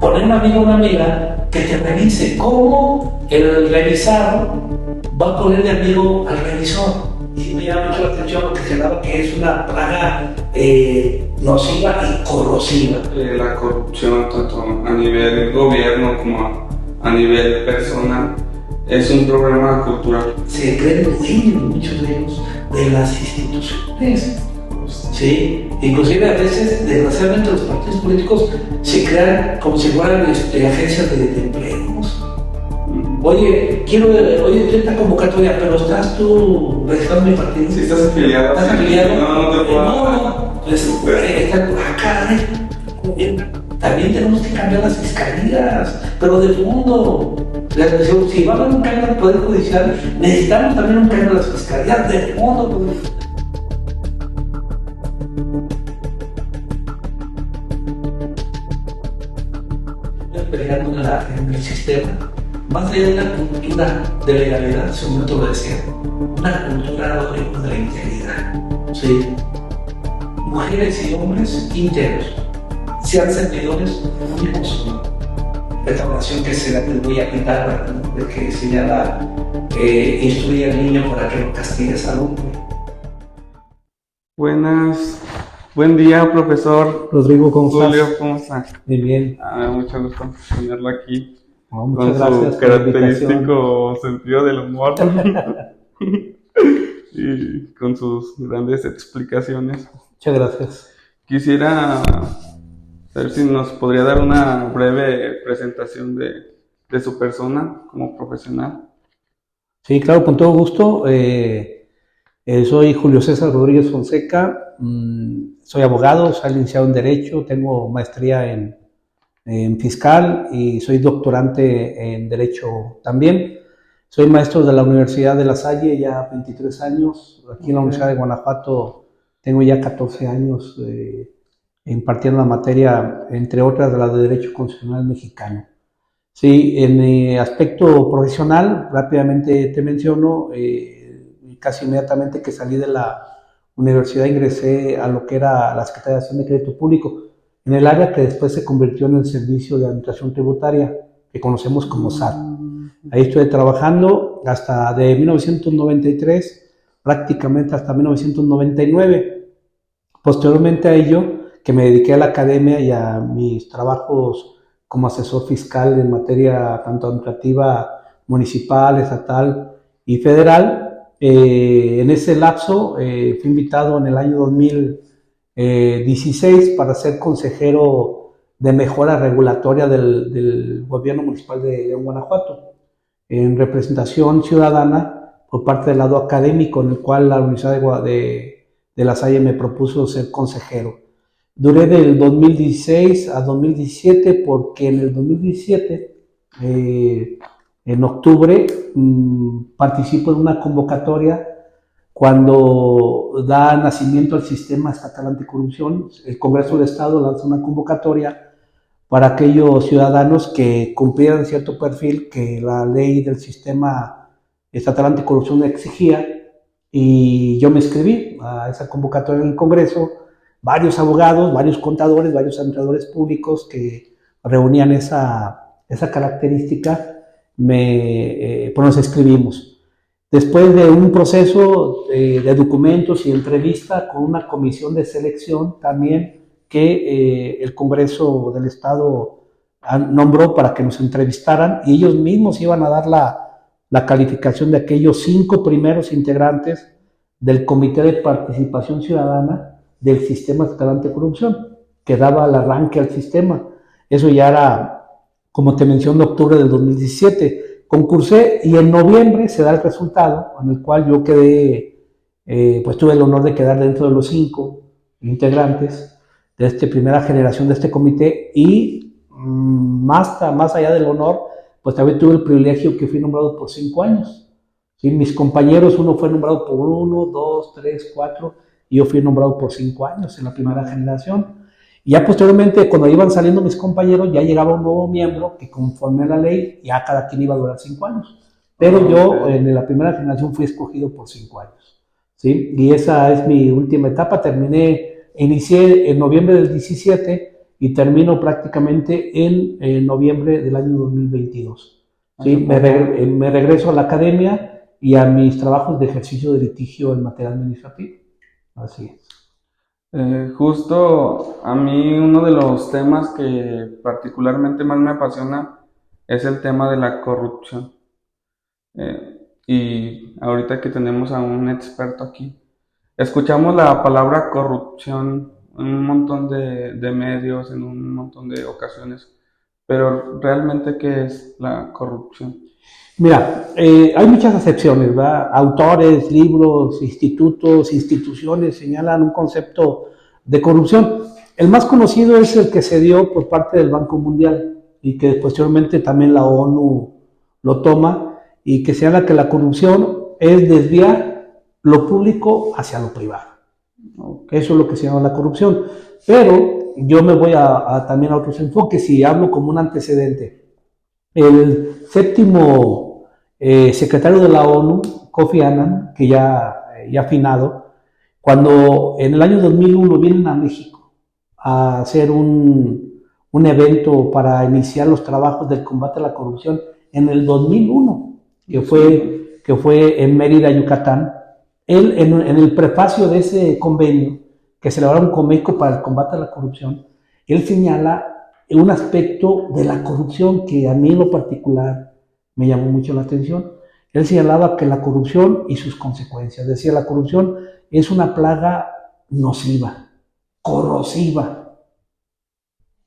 poner un amigo o una amiga que te revise. ¿Cómo el revisor va a poner de amigo al revisor? Y me llama mucho la atención lo que se daba, que es una plaga nociva y corrosiva. La corrupción, tanto a nivel gobierno como a nivel personal, es un problema cultural. Se creen dueños, muchos de ellos, de las instituciones. Sí, inclusive a veces, desgraciadamente, los partidos políticos se crean como si fueran agencias de empleos. Oye, oye, esta convocatoria, pero ¿estás tú registrando mi partido? Si estás afiliado. ¿Estás afiliado? No te puedo. No. Caray. También tenemos que cambiar las fiscalías, pero de fondo. Si va a haber un cambio del Poder Judicial, necesitamos también un cambio de las fiscalías, de fondo. Peleando en el sistema, más allá de una cultura de legalidad, según momento lo decía, una cultura de la integridad. ¿Sí? Mujeres y hombres íntegros, sean servidores únicos. Esta oración que se le atribuye a Pitágoras, de que señala, instruye al niño para que no castigues al hombre. Buen día, profesor Rodrigo, ¿cómo estás? Julio, ¿cómo estás? Muy bien. Mucho gusto tenerlo aquí. Muchas con gracias su característico sentido del humor y con sus grandes explicaciones. Muchas gracias. Quisiera saber si nos podría dar una breve presentación de su persona como profesional. Sí, claro, con todo gusto. Soy Julio César Rodríguez Fonseca, soy abogado, soy licenciado en Derecho, tengo maestría en Fiscal y soy doctorante en Derecho también. Soy maestro de la Universidad de La Salle ya 23 años, aquí en la Universidad de Guanajuato tengo ya 14 años impartiendo la materia, entre otras, de la de Derecho Constitucional Mexicano. Sí, en mi aspecto profesional, rápidamente te menciono, casi inmediatamente que salí de la universidad ingresé a lo que era la Secretaría de Hacienda y Crédito Público, en el área que después se convirtió en el Servicio de Administración Tributaria, que conocemos como SAT. Ahí estuve trabajando hasta de 1993, prácticamente hasta 1999. Posteriormente a ello, que me dediqué a la academia y a mis trabajos como asesor fiscal en materia tanto administrativa, municipal, estatal y federal. En ese lapso fui invitado en el año 2016 para ser consejero de mejora regulatoria del gobierno municipal de León, Guanajuato, en representación ciudadana por parte del lado académico, en el cual la Universidad de La Salle me propuso ser consejero. Duré del 2016 a 2017 porque en el 2017, en octubre, participo en una convocatoria cuando da nacimiento al Sistema Estatal Anticorrupción. El Congreso del Estado lanza una convocatoria para aquellos ciudadanos que cumplieran cierto perfil que la ley del Sistema Estatal Anticorrupción exigía, y yo me inscribí a esa convocatoria en el Congreso. Varios abogados, varios contadores, varios administradores públicos que reunían esa característica, pues nos inscribimos. Después de un proceso de documentos y entrevista con una comisión de selección también que el Congreso del Estado nombró para que nos entrevistaran, y ellos mismos iban a dar la calificación de aquellos 5 primeros integrantes del Comité de Participación Ciudadana del Sistema Estatal Anticorrupción, que daba el arranque al sistema. Eso ya era, como te mencioné, en octubre del 2017. Concursé y en noviembre se da el resultado, en el cual yo quedé, pues tuve el honor de quedar dentro de los 5 integrantes de esta primera generación de este comité, y más allá del honor, pues también tuve el privilegio que fui nombrado por 5 años. ¿Sí? Mis compañeros, uno fue nombrado por 1, 2, 3, 4, y yo fui nombrado por 5 años en la primera generación. Y ya posteriormente, cuando iban saliendo mis compañeros, ya llegaba un nuevo miembro que, conforme a la ley, ya cada quien iba a durar 5 años. Pero yo en la primera generación fui escogido por 5 años. ¿Sí? Y esa es mi última etapa. Inicié en noviembre del 17 y termino prácticamente en noviembre del año 2022. ¿Sí? Me regreso a la academia y a mis trabajos de ejercicio de litigio en materia administrativa. Así es. Justo a mí uno de los temas que particularmente más me apasiona es el tema de la corrupción. Y ahorita que tenemos a un experto aquí, escuchamos la palabra corrupción en un montón de medios, en un montón de ocasiones, pero realmente ¿qué es la corrupción? Mira, hay muchas acepciones, ¿verdad? Autores, libros, institutos, instituciones señalan un concepto de corrupción. El más conocido es el que se dio por parte del Banco Mundial y que posteriormente también la ONU lo toma y que señala que la corrupción es desviar lo público hacia lo privado. Eso es lo que se llama la corrupción. Pero yo me voy también a otros enfoques y hablo como un antecedente. El séptimo secretario de la ONU, Kofi Annan, que ya afinado, cuando en el año 2001 vienen a México a hacer un evento para iniciar los trabajos del combate a la corrupción, en el 2001, que fue en Mérida, Yucatán, él en el prefacio de ese convenio, que se elabora un convenio para el combate a la corrupción, él señala un aspecto de la corrupción que a mí en lo particular me llamó mucho la atención. Él señalaba que la corrupción y sus consecuencias, decía, la corrupción es una plaga nociva, corrosiva,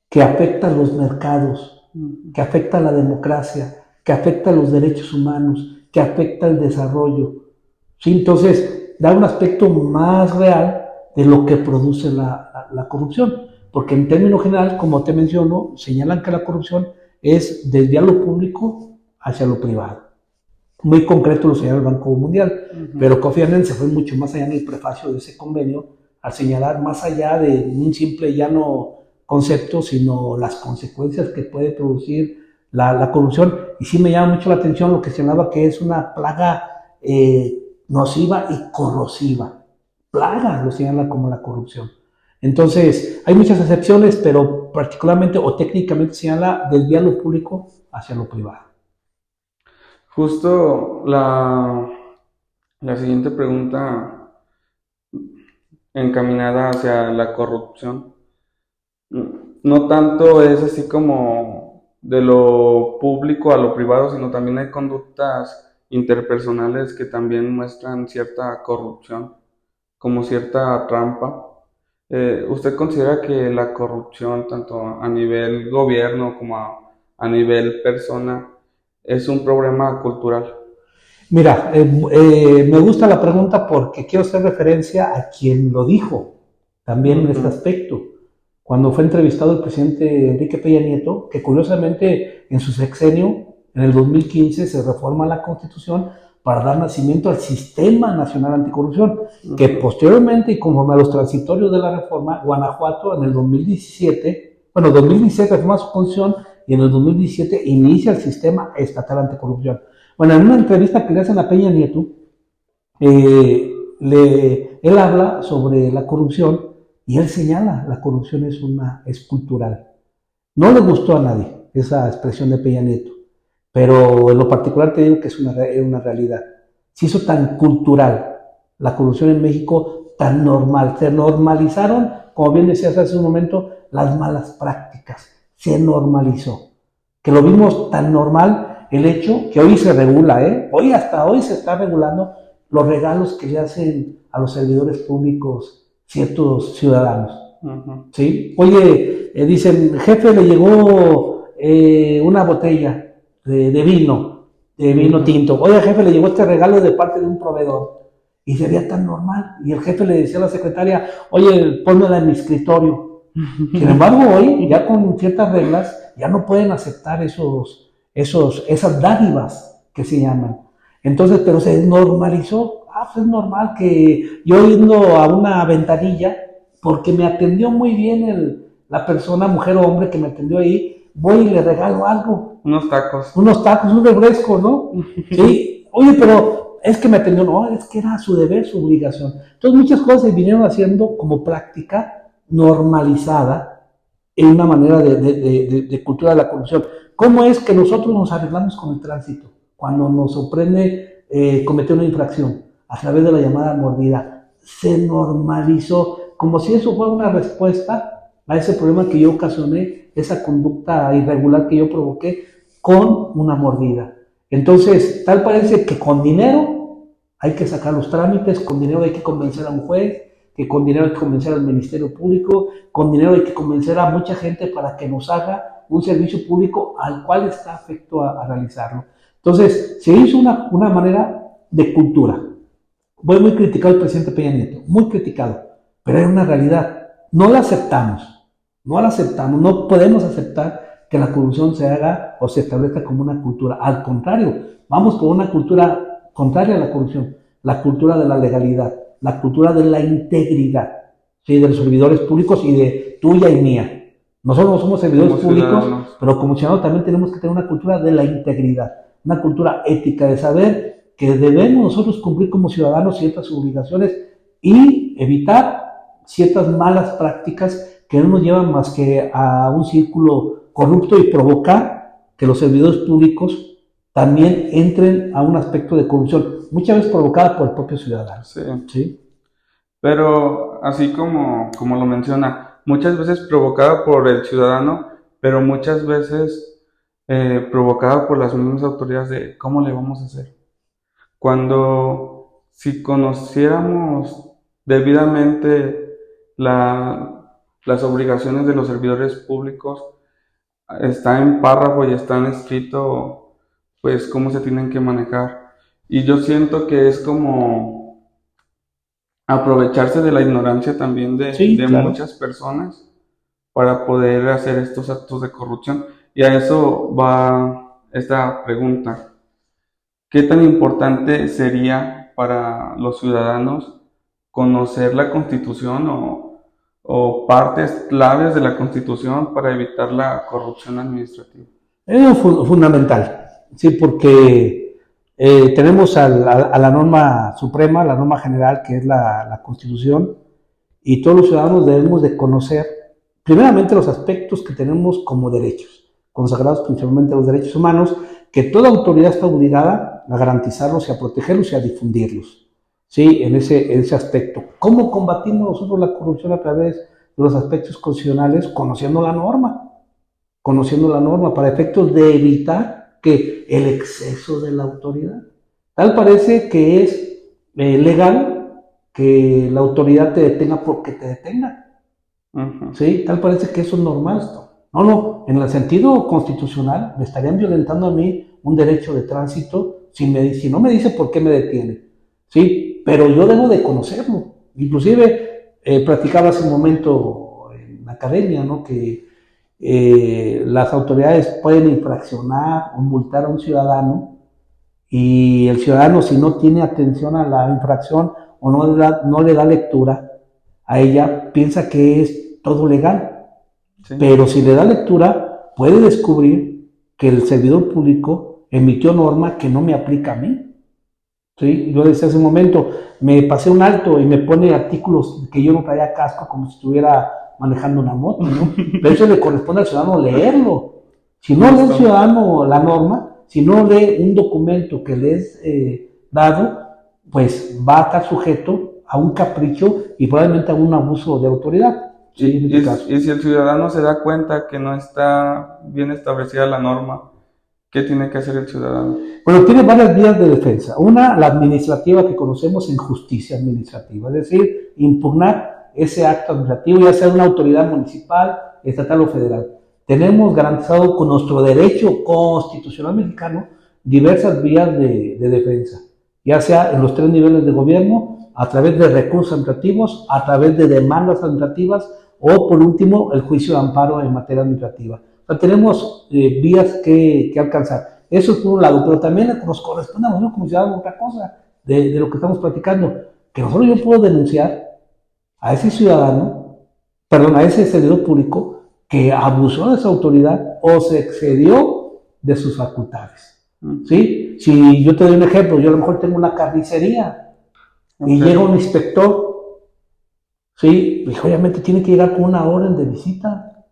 que afecta a los mercados, que afecta a la democracia, que afecta a los derechos humanos, que afecta al desarrollo. ¿Sí? Entonces, da un aspecto más real de lo que produce la corrupción. Porque en términos general, como te menciono, señalan que la corrupción es desviar lo público hacia lo privado. Muy concreto lo señala el Banco Mundial, pero Kofi Annan se fue mucho más allá en el prefacio de ese convenio al señalar más allá de un simple llano concepto, sino las consecuencias que puede producir la corrupción. Y sí me llama mucho la atención lo que señalaba que es una plaga nociva y corrosiva. Plaga lo señala como la corrupción. Entonces, hay muchas excepciones, pero particularmente o técnicamente señala desviar lo público hacia lo privado. Justo la siguiente pregunta encaminada hacia la corrupción, no tanto es así como de lo público a lo privado, sino también hay conductas interpersonales que también muestran cierta corrupción, como cierta trampa. ¿Usted considera que la corrupción, tanto a nivel gobierno como a nivel persona, es un problema cultural? Mira, me gusta la pregunta porque quiero hacer referencia a quien lo dijo también en este aspecto. Cuando fue entrevistado el presidente Enrique Peña Nieto, que curiosamente en su sexenio, en el 2015, se reforma la Constitución para dar nacimiento al Sistema Nacional Anticorrupción, que posteriormente y conforme a los transitorios de la reforma, Guanajuato en el 2017 reforma su Constitución y en el 2017 inicia el Sistema Estatal Anticorrupción. Bueno, en una entrevista que le hacen a Peña Nieto, él habla sobre la corrupción y él señala, la corrupción es cultural. No le gustó a nadie esa expresión de Peña Nieto, pero en lo particular te digo que es una realidad. Se hizo tan cultural la corrupción en México, tan normal. Se normalizaron, como bien decías hace un momento, las malas prácticas. Se normalizó. Que lo vimos tan normal el hecho que hoy se regula, hasta hoy se está regulando los regalos que le hacen a los servidores públicos ciertos ciudadanos. ¿Sí? Oye, dicen, jefe, le llegó una botella de vino tinto. Oye, jefe, le llegó este regalo de parte de un proveedor. Y sería tan normal. Y el jefe le decía a la secretaria, oye, pónmela en mi escritorio. Sin embargo, hoy, ya con ciertas reglas, ya no pueden aceptar esas dádivas que se llaman. Entonces, pero se normalizó. Pues es normal que yo yendo a una ventanilla, porque me atendió muy bien la persona, mujer o hombre que me atendió ahí, voy y le regalo algo. Unos tacos, un refresco, ¿no? Sí. Oye, pero es que me atendió, no, es que era su deber, su obligación. Entonces muchas cosas se vinieron haciendo como práctica normalizada en una manera de cultura de la corrupción. ¿Cómo es que nosotros nos arreglamos con el tránsito cuando nos sorprende cometer una infracción? A través de la llamada mordida. Se normalizó como si eso fuera una respuesta a ese problema que yo ocasioné, esa conducta irregular que yo provoqué con una mordida. Entonces, tal parece que con dinero hay que sacar los trámites, con dinero hay que convencer a un juez, que con dinero hay que convencer al Ministerio Público, con dinero hay que convencer a mucha gente para que nos haga un servicio público al cual está afecto a realizarlo. Entonces, se hizo una manera de cultura. Fue muy criticado el presidente Peña Nieto, muy criticado, pero era una realidad. No la aceptamos, no podemos aceptar que la corrupción se haga o se establezca como una cultura. Al contrario, vamos por una cultura contraria a la corrupción, la cultura de la legalidad, la cultura de la integridad, ¿sí? De los servidores públicos y de tuya y mía. Nosotros no somos servidores públicos, pero como ciudadanos también tenemos que tener una cultura de la integridad, una cultura ética de saber que debemos nosotros cumplir como ciudadanos ciertas obligaciones y evitar ciertas malas prácticas que no nos llevan más que a un círculo corrupto y provocar que los servidores públicos también entren a un aspecto de corrupción, muchas veces provocada por el propio ciudadano. Sí. ¿Sí? Pero así como lo menciona, muchas veces provocada por el ciudadano, pero muchas veces provocada por las mismas autoridades de cómo le vamos a hacer. Cuando si conociéramos debidamente las obligaciones de los servidores públicos, está en párrafo y está en escrito, pues cómo se tienen que manejar. Y yo siento que es como aprovecharse de la ignorancia también de claro, muchas personas para poder hacer estos actos de corrupción. Y a eso va esta pregunta. ¿Qué tan importante sería para los ciudadanos conocer la Constitución o partes claves de la Constitución para evitar la corrupción administrativa? Es fundamental, sí, porque tenemos a la norma suprema, la norma general, que es la Constitución, y todos los ciudadanos debemos de conocer, primeramente, los aspectos que tenemos como derechos, consagrados principalmente los derechos humanos, que toda autoridad está obligada a garantizarlos y a protegerlos y a difundirlos, ¿sí? En ese aspecto. ¿Cómo combatimos nosotros la corrupción a través de los aspectos constitucionales? Conociendo la norma para efectos de evitar que el exceso de la autoridad. Tal parece que es legal que la autoridad te detenga porque te detenga. ¿Sí? Tal parece que eso es normal. No, en el sentido constitucional me estarían violentando a mí un derecho de tránsito si no me dice por qué me detiene, ¿sí? Pero yo debo de conocerlo. Inclusive platicaba hace un momento en la academia, ¿no? Que las autoridades pueden infraccionar o multar a un ciudadano y el ciudadano, si no tiene atención a la infracción o no le da lectura a ella, piensa que es todo legal. Sí. Pero si le da lectura, puede descubrir que el servidor público emitió norma que no me aplica a mí. ¿Sí? Yo decía hace un momento, me pasé un alto y me pone artículos que yo no traía casco como si estuviera manejando una moto, ¿no? Pero eso le corresponde al ciudadano leerlo. Si no lee el ciudadano la norma, si no lee un documento que le es dado, pues va a estar sujeto a un capricho y probablemente a un abuso de autoridad. Sí, y si el ciudadano se da cuenta que no está bien establecida la norma, ¿qué tiene que hacer el ciudadano? Bueno, tiene varias vías de defensa. Una, la administrativa, que conocemos en justicia administrativa, es decir, impugnar ese acto administrativo, ya sea de una autoridad municipal, estatal o federal. Tenemos garantizado con nuestro derecho constitucional mexicano diversas vías de defensa, ya sea en los 3 niveles de gobierno, a través de recursos administrativos, a través de demandas administrativas o, por último, el juicio de amparo en materia administrativa. O sea, tenemos vías que alcanzar. Eso es por un lado, pero también nos corresponde a nosotros como ciudadanos otra cosa de lo que estamos platicando, que nosotros yo puedo denunciar a ese ciudadano, a ese servidor público que abusó de su autoridad o se excedió de sus facultades. ¿Sí? Si yo te doy un ejemplo, yo a lo mejor tengo una carnicería y llega un inspector, ¿sí? Pues obviamente tiene que llegar con una orden de visita.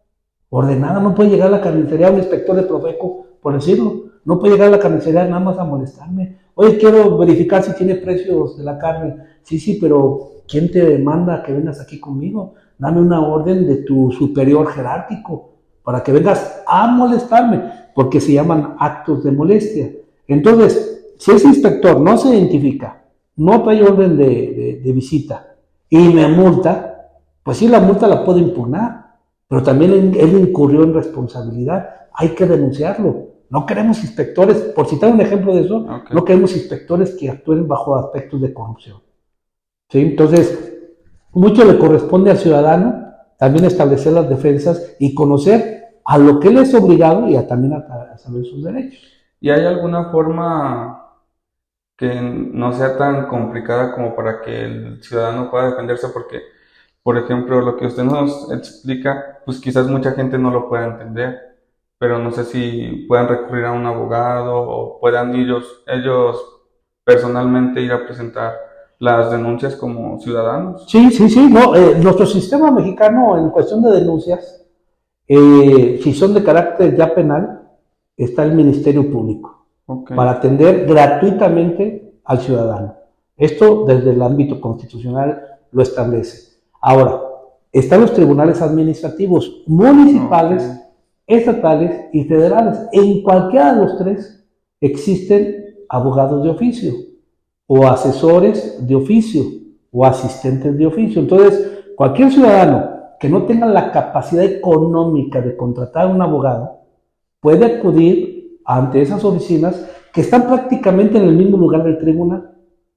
ordenada, no puede llegar a la carnicería un inspector de Profeco, por decirlo, no puede llegar a la carnicería nada más a molestarme. Oye, quiero verificar si tiene precios de la carne. Sí, sí, pero ¿quién te manda que vengas aquí conmigo? Dame una orden de tu superior jerárquico para que vengas a molestarme, porque se llaman actos de molestia. Entonces, si ese inspector no se identifica, no trae orden de visita y me multa, pues sí, la multa la puedo impugnar, pero también él incurrió en responsabilidad. Hay que denunciarlo. No queremos inspectores, por citar un ejemplo de eso, okay, no queremos inspectores que actúen bajo aspectos de corrupción. ¿Sí? Entonces, mucho le corresponde al ciudadano también establecer las defensas y conocer a lo que él es obligado y también a saber sus derechos. ¿Y hay alguna forma que no sea tan complicada como para que el ciudadano pueda defenderse? Porque, por ejemplo, lo que usted nos explica, pues quizás mucha gente no lo pueda entender, pero no sé si puedan recurrir a un abogado o puedan ellos personalmente ir a presentar las denuncias como ciudadanos. Sí, sí, sí, no, nuestro sistema mexicano en cuestión de denuncias, si son de carácter ya penal, está el Ministerio Público, okay, para atender gratuitamente al ciudadano. Esto desde el ámbito constitucional lo establece. Ahora, están los tribunales administrativos municipales, okay, estatales y federales. En cualquiera de los tres existen abogados de oficio o asesores de oficio o asistentes de oficio. Entonces, cualquier ciudadano que no tenga la capacidad económica de contratar a un abogado puede acudir ante esas oficinas que están prácticamente en el mismo lugar del tribunal.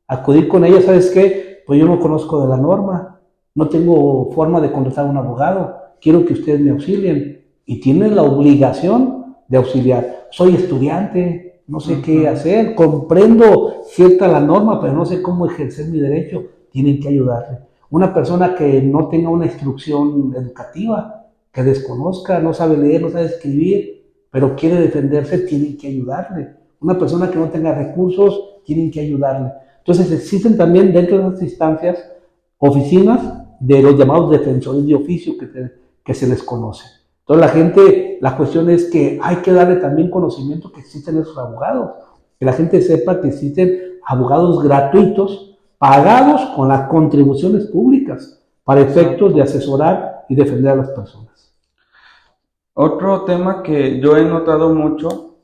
Acudir con ellas, ¿sabes qué? Pues yo no conozco de la norma, no tengo forma de contratar a un abogado, quiero que ustedes me auxilien. Y tienen la obligación de auxiliar. Soy estudiante, no sé qué hacer, comprendo cierta la norma, pero no sé cómo ejercer mi derecho, tienen que ayudarle. Una persona que no tenga una instrucción educativa, que desconozca, no sabe leer, no sabe escribir, pero quiere defenderse, tienen que ayudarle. Una persona que no tenga recursos, tienen que ayudarle. Entonces existen también dentro de esas instancias oficinas de los llamados defensores de oficio que se les conoce. Entonces la gente, la cuestión es que hay que darle también conocimiento que existen esos abogados, que la gente sepa que existen abogados gratuitos, pagados con las contribuciones públicas, para efectos de asesorar y defender a las personas. Otro tema que yo he notado mucho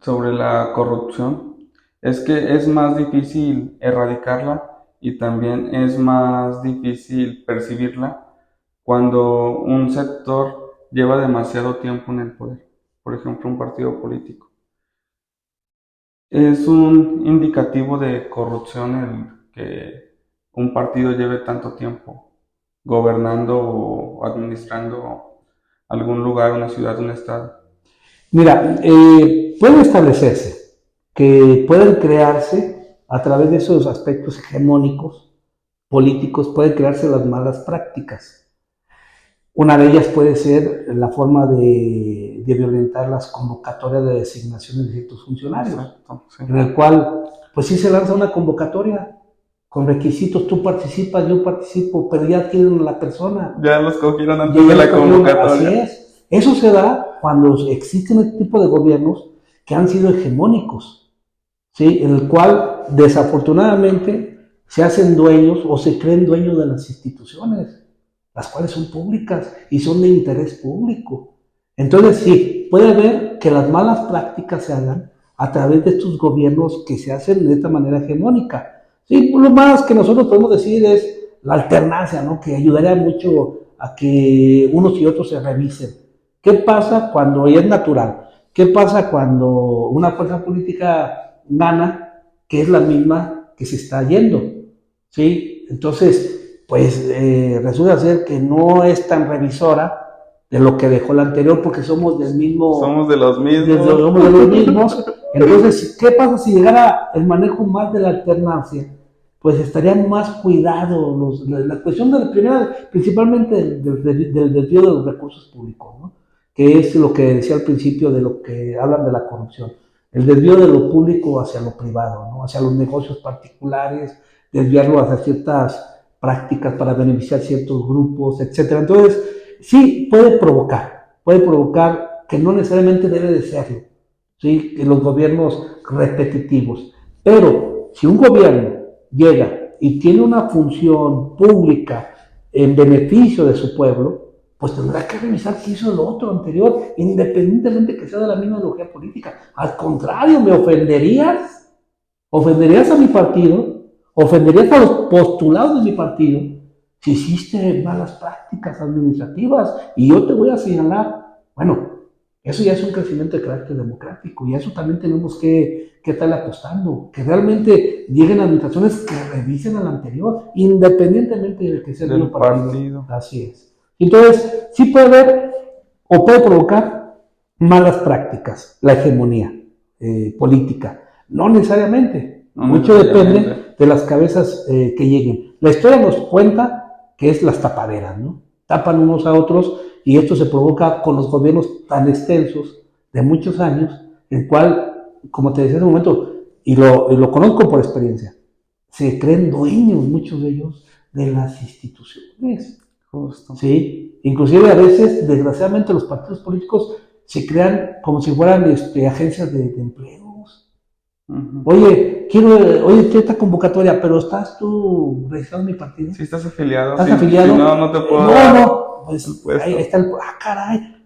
sobre la corrupción es que es más difícil erradicarla y también es más difícil percibirla cuando un sector lleva demasiado tiempo en el poder, por ejemplo, un partido político. Es un indicativo de corrupción el que un partido lleve tanto tiempo gobernando o administrando algún lugar, una ciudad, un estado. Mira, puede establecerse que pueden crearse a través de esos aspectos hegemónicos políticos, pueden crearse las malas prácticas. Una de ellas puede ser la forma de violentar las convocatorias de designaciones de ciertos funcionarios. Exacto, sí. En el cual, pues sí se lanza una convocatoria con requisitos, tú participas, yo participo, pero ya tienen a la persona. Ya los cogieron antes de la convocatoria. Así es. Eso se da cuando existen este tipo de gobiernos que han sido hegemónicos, ¿sí? En el cual desafortunadamente se hacen dueños o se creen dueños de las instituciones, las cuales son públicas y son de interés público. Entonces sí, puede haber que las malas prácticas se hagan a través de estos gobiernos que se hacen de esta manera hegemónica. Sí, lo más que nosotros podemos decir es la alternancia, ¿no? Que ayudaría mucho a que unos y otros se revisen. ¿Qué pasa cuando es natural? ¿Qué pasa cuando una fuerza política gana, que es la misma que se está yendo? ¿Sí? Entonces, pues resulta ser que no es tan revisora de lo que dejó la anterior, porque somos del mismo... Somos de los mismos. Somos de los mismos. Entonces, ¿qué pasa si llegara el manejo más de la alternancia? Pues estarían más cuidados. La cuestión de la primera, principalmente del desvío de los recursos públicos, ¿no? Que es lo que decía al principio de lo que hablan de la corrupción. El desvío de lo público hacia lo privado, ¿no? Hacia los negocios particulares, desviarlo hacia ciertas prácticas para beneficiar ciertos grupos, etc. Entonces, sí puede provocar que no necesariamente debe de serlo, ¿sí? En los gobiernos repetitivos. Pero si un gobierno llega y tiene una función pública en beneficio de su pueblo, pues tendrá que revisar qué hizo lo otro anterior, independientemente que sea de la misma ideología política. Al contrario, me ofenderías a mi partido, ofenderías a los postulados de mi partido, si hiciste malas prácticas administrativas y yo te voy a señalar. Bueno, eso ya es un crecimiento de carácter democrático y a eso también tenemos que estarle apostando, que realmente lleguen administraciones que revisen a la anterior, independientemente de que sea el mismo partido. Así es. Entonces, sí puede haber o puede provocar malas prácticas, la hegemonía política. No necesariamente. Mucho depende de las cabezas que lleguen. La historia nos cuenta que es las tapaderas, ¿no? Tapan unos a otros y esto se provoca con los gobiernos tan extensos de muchos años, el cual, como te decía hace un momento, y lo conozco por experiencia, se creen dueños muchos de ellos de las instituciones. Justo. ¿Sí? Inclusive a veces, desgraciadamente, los partidos políticos se crean como si fueran agencias de empleos. Uh-huh. Oye, quiero esta convocatoria, pero ¿estás tú registrado en mi partido? Sí, estás afiliado. ¿Estás afiliado? Si no te puedo No, pues ahí está caray.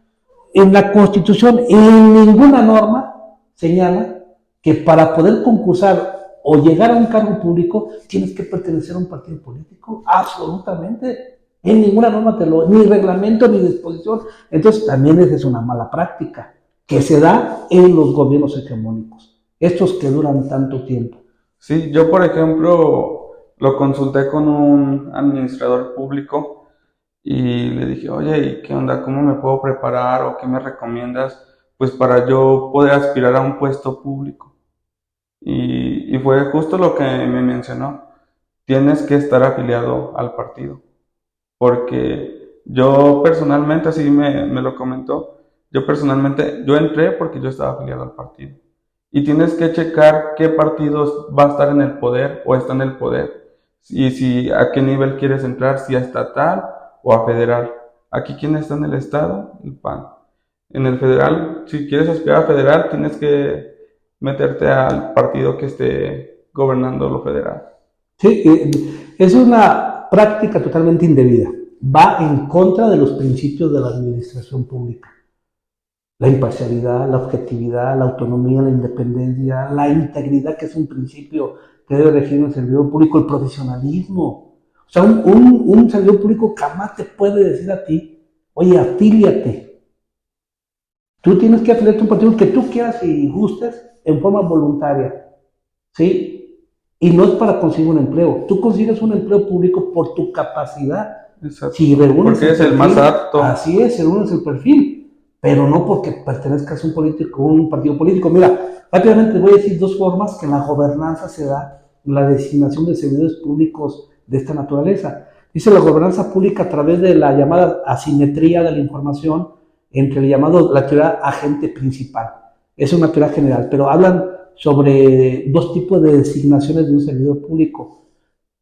En la Constitución, en ninguna norma señala que para poder concursar o llegar a un cargo público tienes que pertenecer a un partido político. Absolutamente. En ninguna norma ni reglamento ni disposición. Entonces también esa es una mala práctica que se da en los gobiernos hegemónicos, estos que duran tanto tiempo. Sí, yo por ejemplo lo consulté con un administrador público y le dije, oye, ¿y qué onda? ¿Cómo me puedo preparar o qué me recomiendas? Pues para yo poder aspirar a un puesto público. Y fue justo lo que me mencionó. Tienes que estar afiliado al partido. Porque yo personalmente, así me lo comentó, yo entré porque yo estaba afiliado al partido. Y tienes que checar qué partido va a estar en el poder o está en el poder. Y a qué nivel quieres entrar, si a estatal o a federal. Aquí, ¿quién está en el estado? El PAN. En el federal, si quieres aspirar a federal, tienes que meterte al partido que esté gobernando lo federal. Sí, es una práctica totalmente indebida. Va en contra de los principios de la administración pública. La imparcialidad, la objetividad, la autonomía, la independencia, la integridad, que es un principio que debe regir un servidor público, el profesionalismo. O sea, un servidor público jamás te puede decir a ti, oye, afíliate. Tú tienes que afiliarte a un partido que tú quieras y gustes en forma voluntaria, ¿sí? Y no es para conseguir un empleo. Tú consigues un empleo público por tu capacidad. Exacto. Si reúnes porque es el más apto. Así es, reúnes el perfil, pero no porque pertenezcas a un partido político. Mira, rápidamente voy a decir dos formas que en la gobernanza se da la designación de servidores públicos de esta naturaleza. Dice la gobernanza pública a través de la llamada asimetría de la información entre la teoría agente principal. Es una teoría general, pero hablan sobre dos tipos de designaciones de un servidor público.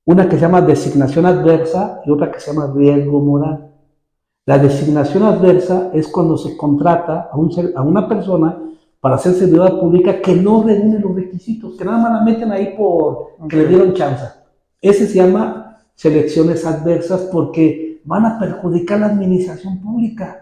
Una que se llama designación adversa y otra que se llama riesgo moral. La designación adversa es cuando se contrata a una persona para ser servidora pública que no reúne los requisitos, que nada más la meten ahí porque le dieron chance. Ese se llama selecciones adversas porque van a perjudicar la administración pública.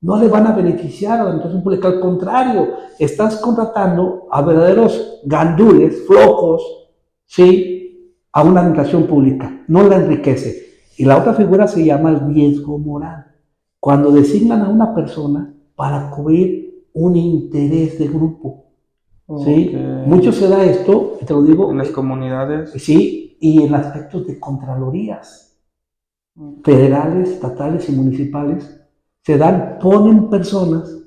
No le van a beneficiar a la administración pública, al contrario, estás contratando a verdaderos gandules, flojos, ¿sí? A una administración pública, no la enriquece. Y la otra figura se llama el riesgo moral, cuando designan a una persona para cubrir un interés de grupo. ¿Sí? Okay. Mucho se da esto, te lo digo. En las comunidades. Sí, y en aspectos de contralorías, federales, estatales y municipales. Ponen personas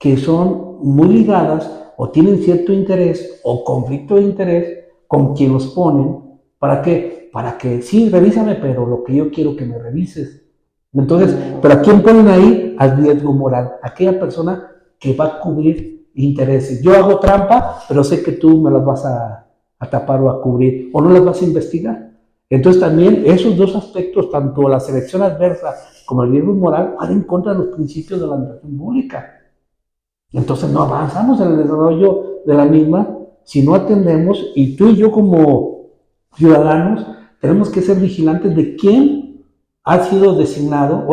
que son muy ligadas o tienen cierto interés o conflicto de interés con quien los ponen. ¿Para qué? Para que sí, revísame, pero lo que yo quiero que me revises. Entonces, ¿pero a quién ponen ahí? Al riesgo moral. Aquella persona que va a cubrir intereses. Yo hago trampa, pero sé que tú me las vas a tapar o a cubrir o no las vas a investigar. Entonces también esos dos aspectos, tanto la selección adversa como el riesgo moral, van en contra de los principios de la administración pública. Entonces no avanzamos en el desarrollo de la misma si no atendemos, y tú y yo como ciudadanos tenemos que ser vigilantes de quién ha sido designado.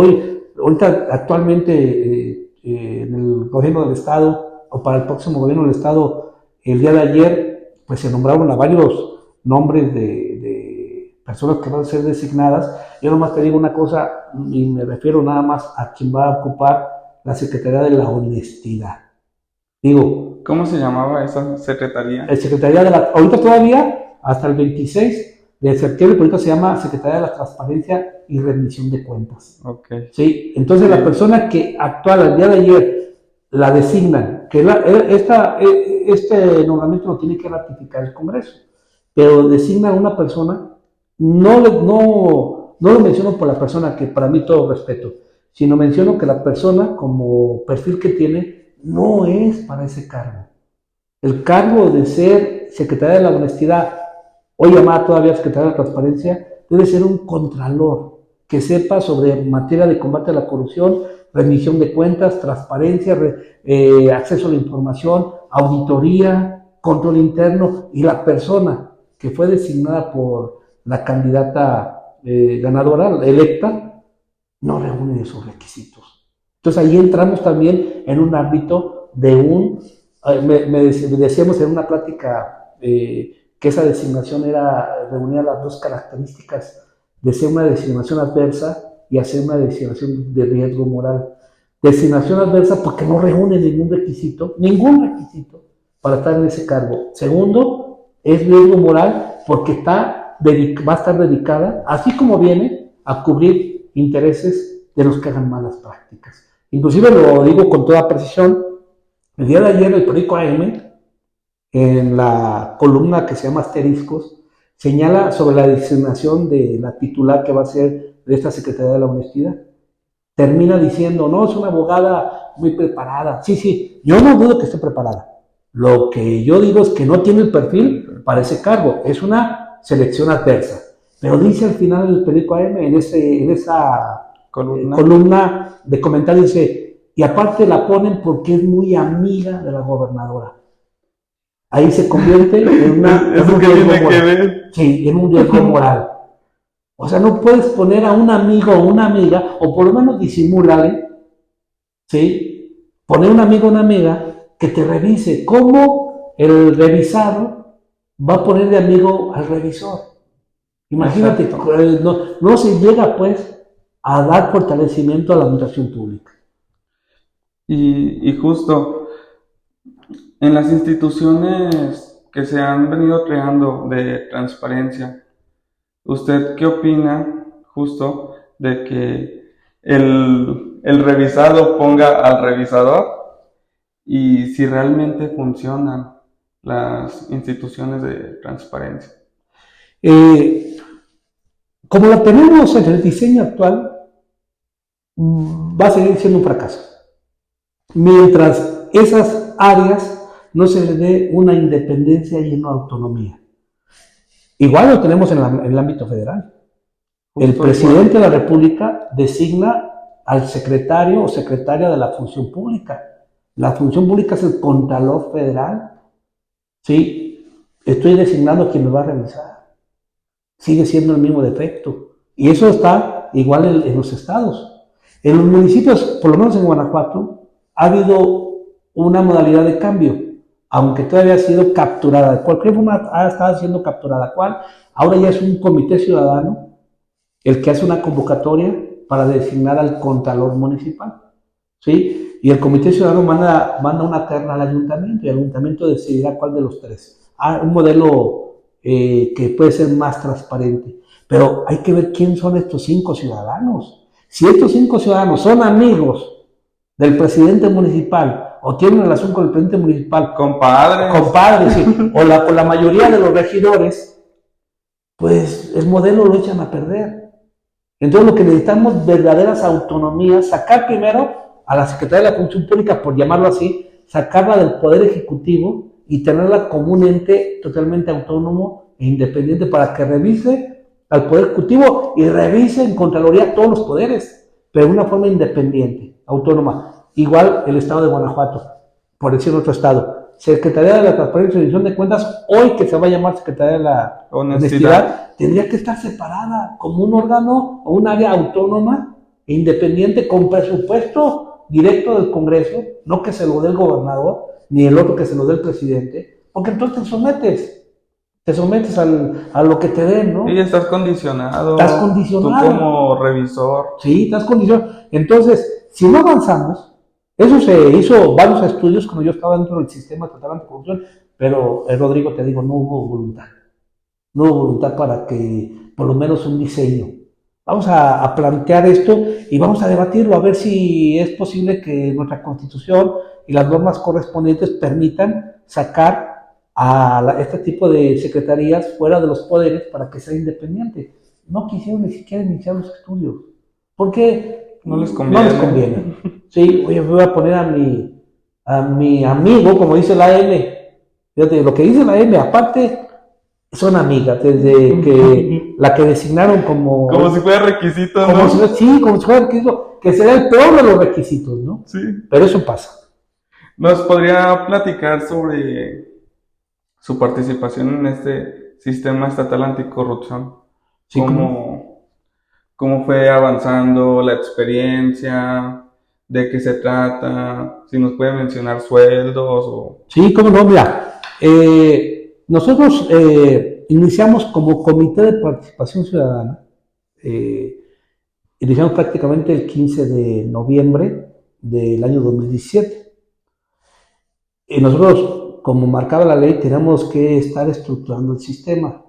Ahorita actualmente en el gobierno del Estado, o para el próximo gobierno del Estado, el día de ayer, pues se nombraron a varios nombres de personas que van a ser designadas. Yo nomás te digo una cosa, y me refiero nada más a quien va a ocupar la Secretaría de la Honestidad. Digo, ¿cómo se llamaba esa secretaría? La Secretaría de la, ahorita todavía, hasta el 26 de septiembre, ahorita se llama Secretaría de la Transparencia y Rendición de Cuentas. Okay. ¿Sí? Entonces la persona que actual, el día de ayer, la designan, que este nombramiento lo tiene que ratificar el Congreso, pero designa a una persona, no lo menciono por la persona, que para mí todo respeto, sino menciono que la persona, como perfil que tiene, no es para ese cargo. El cargo de ser Secretaria de la Honestidad, hoy llamada todavía Secretaria de la Transparencia, debe ser un contralor que sepa sobre materia de combate a la corrupción, rendición de cuentas, transparencia, acceso a la información, auditoría, control interno, y la persona que fue designada por la candidata ganadora, electa, no reúne esos requisitos. Entonces ahí entramos también en un ámbito de decíamos en una plática que esa designación reunía las dos características de ser una designación adversa y hacer una designación de riesgo moral. Designación adversa porque no reúne ningún requisito para estar en ese cargo. Segundo, es riesgo moral porque va a estar dedicada, así como viene, a cubrir intereses de los que hagan malas prácticas. Inclusive lo digo con toda precisión, el día de ayer el periódico AM, en la columna que se llama Asteriscos, señala sobre la designación de la titular que va a ser de esta Secretaría de la Honestidad. Termina diciendo, no, es una abogada muy preparada. Sí, yo no dudo que esté preparada. Lo que yo digo es que no tiene el perfil para ese cargo, es una selección adversa. Pero dice al final del periódico AM, en esa columna de comentarios, dice, y aparte la ponen porque es muy amiga de la gobernadora. Ahí se convierte en una... ¿Eso qué tiene que ver? Sí, en un riesgo moral. O sea, no puedes poner a un amigo o una amiga, o por lo menos disimúlale, ¿sí? Poner un amigo o una amiga que te revise. ¿Cómo el revisado va a poner de amigo al revisor? Imagínate, no se llega pues a dar fortalecimiento a la administración pública. Y justo en las instituciones que se han venido creando de transparencia, ¿usted qué opina justo de que el revisado ponga al revisador y si realmente funcionan las instituciones de transparencia? Como lo tenemos en el diseño actual, va a seguir siendo un fracaso. Mientras esas áreas no se le dé una independencia y una autonomía. Igual lo tenemos en el ámbito federal. El presidente de la República designa al secretario o secretaria de la función pública. La función pública es el Contralor Federal. Sí, estoy designando a quien me va a revisar. Sigue siendo el mismo defecto. Y eso está igual en los estados. En los municipios, por lo menos en Guanajuato, ha habido una modalidad de cambio, aunque todavía ha sido capturada. De cualquier forma ha estado siendo capturada. ¿Cuál? Ahora ya es un comité ciudadano el que hace una convocatoria para designar al contralor municipal. ¿Sí? Y el comité ciudadano manda una terna al ayuntamiento y el ayuntamiento decidirá cuál de los tres. Un modelo que puede ser más transparente. Pero hay que ver quién son estos 5 ciudadanos. Si estos 5 ciudadanos son amigos del presidente municipal o tienen relación con el presidente municipal, compadres, sí, o la mayoría de los regidores, pues el modelo lo echan a perder. Entonces lo que necesitamos es verdaderas autonomías, sacar primero a la Secretaría de la Función Pública, por llamarlo así, sacarla del Poder Ejecutivo y tenerla como un ente totalmente autónomo e independiente para que revise al Poder Ejecutivo y revise en Contraloría todos los poderes, pero de una forma independiente, autónoma. Igual el Estado de Guanajuato, por decir otro estado. Secretaría de la Transparencia y Rendición de Cuentas, hoy que se va a llamar Secretaría de la Honestidad, tendría que estar separada como un órgano o un área autónoma e independiente con presupuesto directo del Congreso, no que se lo dé el gobernador, ni el otro que se lo dé el presidente, porque entonces te sometes a lo que te den, ¿no? Y estás condicionado. Estás condicionado. Tú como revisor. Sí, estás condicionado. Entonces, si no avanzamos, eso se hizo varios estudios cuando yo estaba dentro del sistema estatal anticorrupción, pero Rodrigo, te digo, no hubo voluntad. No hubo voluntad para que, por lo menos, un diseño. Vamos a plantear esto y vamos a debatirlo, a ver si es posible que nuestra Constitución y las normas correspondientes permitan sacar a este tipo de secretarías fuera de los poderes para que sea independiente. No quisieron ni siquiera iniciar los estudios. ¿Por qué? No les conviene. No les conviene. Sí, oye, voy a poner a mi amigo, como dice la M. Fíjate, lo que dice la M, aparte, son amigas, desde que la que designaron como... Como si fuera requisito, ¿no? Como si fuera requisito, que será el peor de los requisitos, ¿no? Sí. Pero eso pasa. ¿Nos podría platicar sobre su participación en este sistema estatal anticorrupción? Sí, ¿Cómo fue avanzando la experiencia? ¿De qué se trata? Si nos puede mencionar sueldos o... Sí, cómo no, mira. Nosotros iniciamos como Comité de Participación Ciudadana. Iniciamos prácticamente el 15 de noviembre del año 2017. Y nosotros, como marcaba la ley, teníamos que estar estructurando el sistema.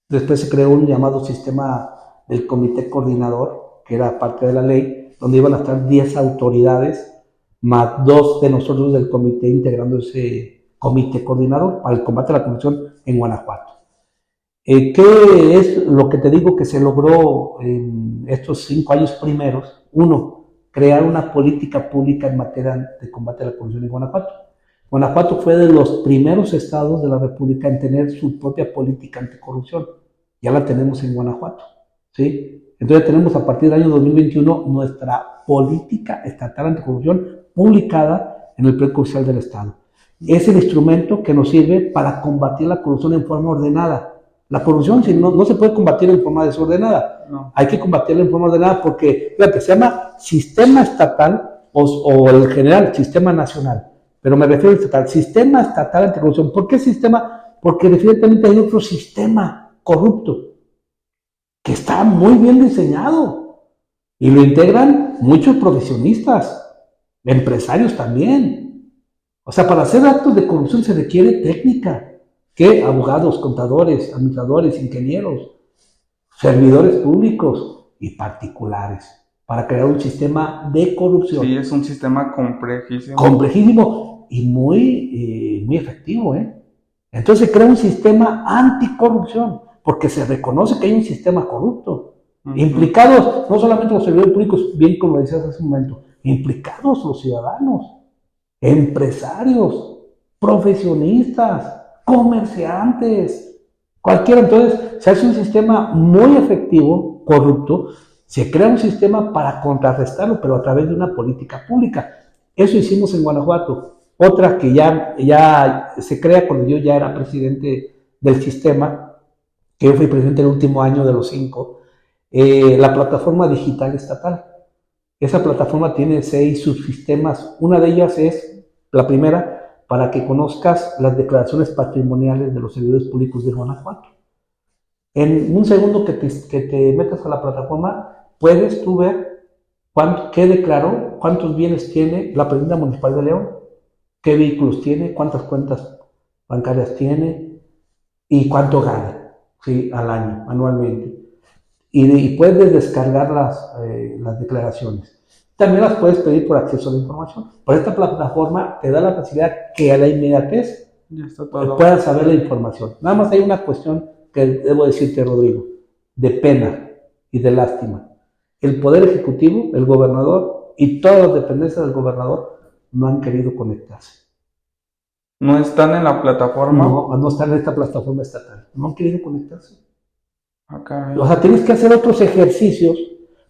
Después se creó un llamado sistema del Comité Coordinador, que era parte de la ley, donde iban a estar 10 autoridades, más 2 de nosotros del comité integrando ese comité coordinador para el combate a la corrupción en Guanajuato. ¿Qué es lo que te digo que se logró en estos 5 años primeros? Uno, crear una política pública en materia de combate a la corrupción en Guanajuato. Guanajuato fue de los primeros estados de la República en tener su propia política anticorrupción. Ya la tenemos en Guanajuato, ¿sí? Entonces tenemos a partir del año 2021 nuestra política estatal anticorrupción publicada en el Plan Crucial del Estado. Es el instrumento que nos sirve para combatir la corrupción en forma ordenada. La corrupción no se puede combatir en forma desordenada. No. Hay que combatirla en forma ordenada porque, fíjate, se llama sistema estatal o el general, sistema nacional. Pero me refiero al estatal, sistema estatal anticorrupción. ¿Por qué sistema? Porque definitivamente hay otro sistema corrupto que está muy bien diseñado y lo integran muchos profesionistas, empresarios también. O sea, para hacer actos de corrupción se requiere técnica, que abogados, contadores, administradores, ingenieros, servidores públicos y particulares, para crear un sistema de corrupción. Sí, es un sistema complejísimo. Complejísimo y muy efectivo, ¿eh? Entonces se crea un sistema anticorrupción, porque se reconoce que hay un sistema corrupto. Implicados no solamente los servidores públicos, bien como decías hace un momento, implicados los ciudadanos, empresarios, profesionistas, comerciantes, cualquiera. Entonces se hace un sistema muy efectivo, corrupto, se crea un sistema para contrarrestarlo, pero a través de una política pública. Eso hicimos en Guanajuato. Otra que ya se crea cuando yo ya era presidente del sistema, que yo fui presidente el último año de los 5, la plataforma digital estatal. Esa plataforma tiene 6 subsistemas. Una de ellas es, la primera, para que conozcas las declaraciones patrimoniales de los servidores públicos de Guanajuato. En un segundo que te metas a la plataforma, puedes tú ver qué declaró, cuántos bienes tiene la Presidenta Municipal de León, qué vehículos tiene, cuántas cuentas bancarias tiene y cuánto gana. Sí, al año, anualmente. Y puedes descargar las declaraciones. También las puedes pedir por acceso a la información. Por esta plataforma te da la facilidad que a la inmediatez puedas saber la información. Nada más hay una cuestión que debo decirte, Rodrigo, de pena y de lástima. El Poder Ejecutivo, el gobernador y todas las dependencias del gobernador no han querido conectarse. ¿No están en la plataforma? No están en esta plataforma estatal. No han querido conectarse. Acá, O sea, tienes que hacer otros ejercicios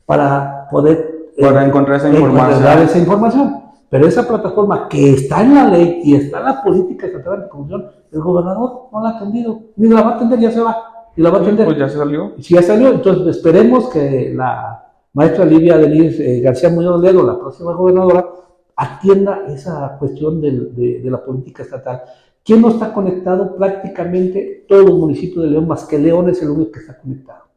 para poder para encontrar esa encontrar información. esa información. Pero esa plataforma que está en la ley y está en la política estatal anticorrupción, el gobernador no la ha atendido, ni la va a atender, ya se va, y la va a atender. Pues ya se salió. Si ya salió, entonces esperemos que la maestra Livia Denise García Muñoz Ledo, la próxima gobernadora, atienda esa cuestión de la política estatal. ¿Quién no está conectado? Prácticamente todos los municipios de León, más que León es el único que está conectado.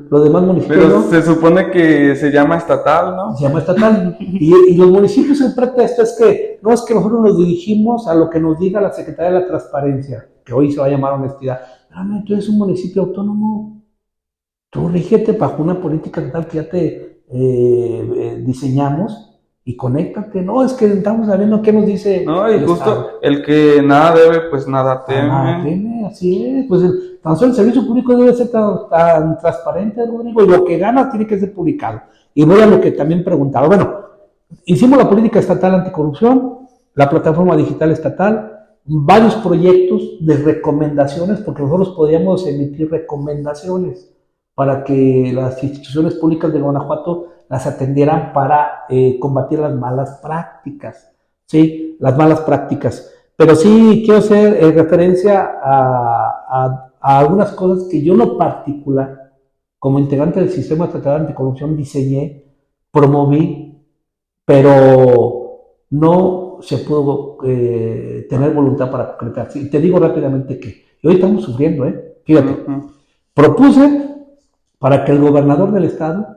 Los demás municipios Pero no. se supone que se llama estatal, ¿no? Se llama estatal. Y los municipios, el pretexto es que no es que nosotros nos dirigimos a lo que nos diga la Secretaría de la Transparencia, que hoy se va a llamar honestidad. Pero no, tú eres un municipio autónomo. Tú rígete bajo una política estatal que ya te diseñamos y conéctate. No, es que estamos sabiendo qué nos dice. No, y el justo Estado. el que nada debe, pues nada teme. Ah, teme, así es. Pues tan solo el servicio público debe ser tan transparente, Rodrigo, y lo que gana tiene que ser publicado. Y voy a lo que también preguntaba. Bueno, hicimos la política estatal anticorrupción, la plataforma digital estatal, varios proyectos de recomendaciones, porque nosotros podíamos emitir recomendaciones para que las instituciones públicas de Guanajuato las atendieran para combatir las malas prácticas, ¿sí? Las malas prácticas. Pero sí quiero hacer referencia a algunas cosas que yo en lo particular, como integrante del sistema estatal anticorrupción, diseñé, promoví, pero no se pudo tener voluntad para concretarse. Y te digo rápidamente que hoy estamos sufriendo, fíjate, propuse para que el gobernador del estado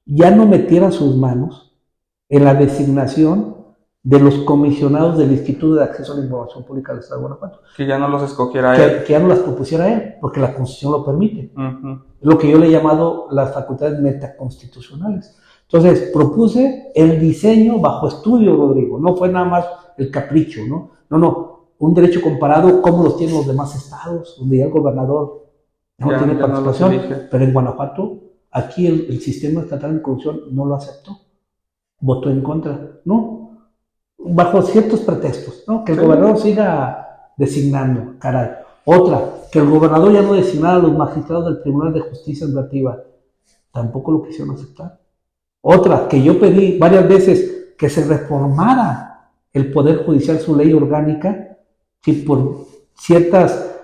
ya no metiera sus manos en la designación de los comisionados del Instituto de Acceso a la Información Pública del Estado de Guanajuato. Que ya no los escogiera él. Que ya no las propusiera él, porque la Constitución lo permite. Es lo que yo le he llamado las facultades metaconstitucionales. Entonces, propuse el diseño bajo estudio, Rodrigo. No fue nada más el capricho, ¿no? No. Un derecho comparado, como los tienen los demás estados, donde ya el gobernador no tiene participación. No, pero en Guanajuato, aquí el sistema estatal de corrupción no lo aceptó. Votó en contra, ¿no? Bajo ciertos pretextos, ¿no? Que el gobernador siga designando, caray. Otra, que el gobernador ya no designara a los magistrados del Tribunal de Justicia Administrativa. Tampoco lo quisieron aceptar. Otra, que yo pedí varias veces que se reformara el Poder Judicial, su ley orgánica, ¿sí? Por ciertas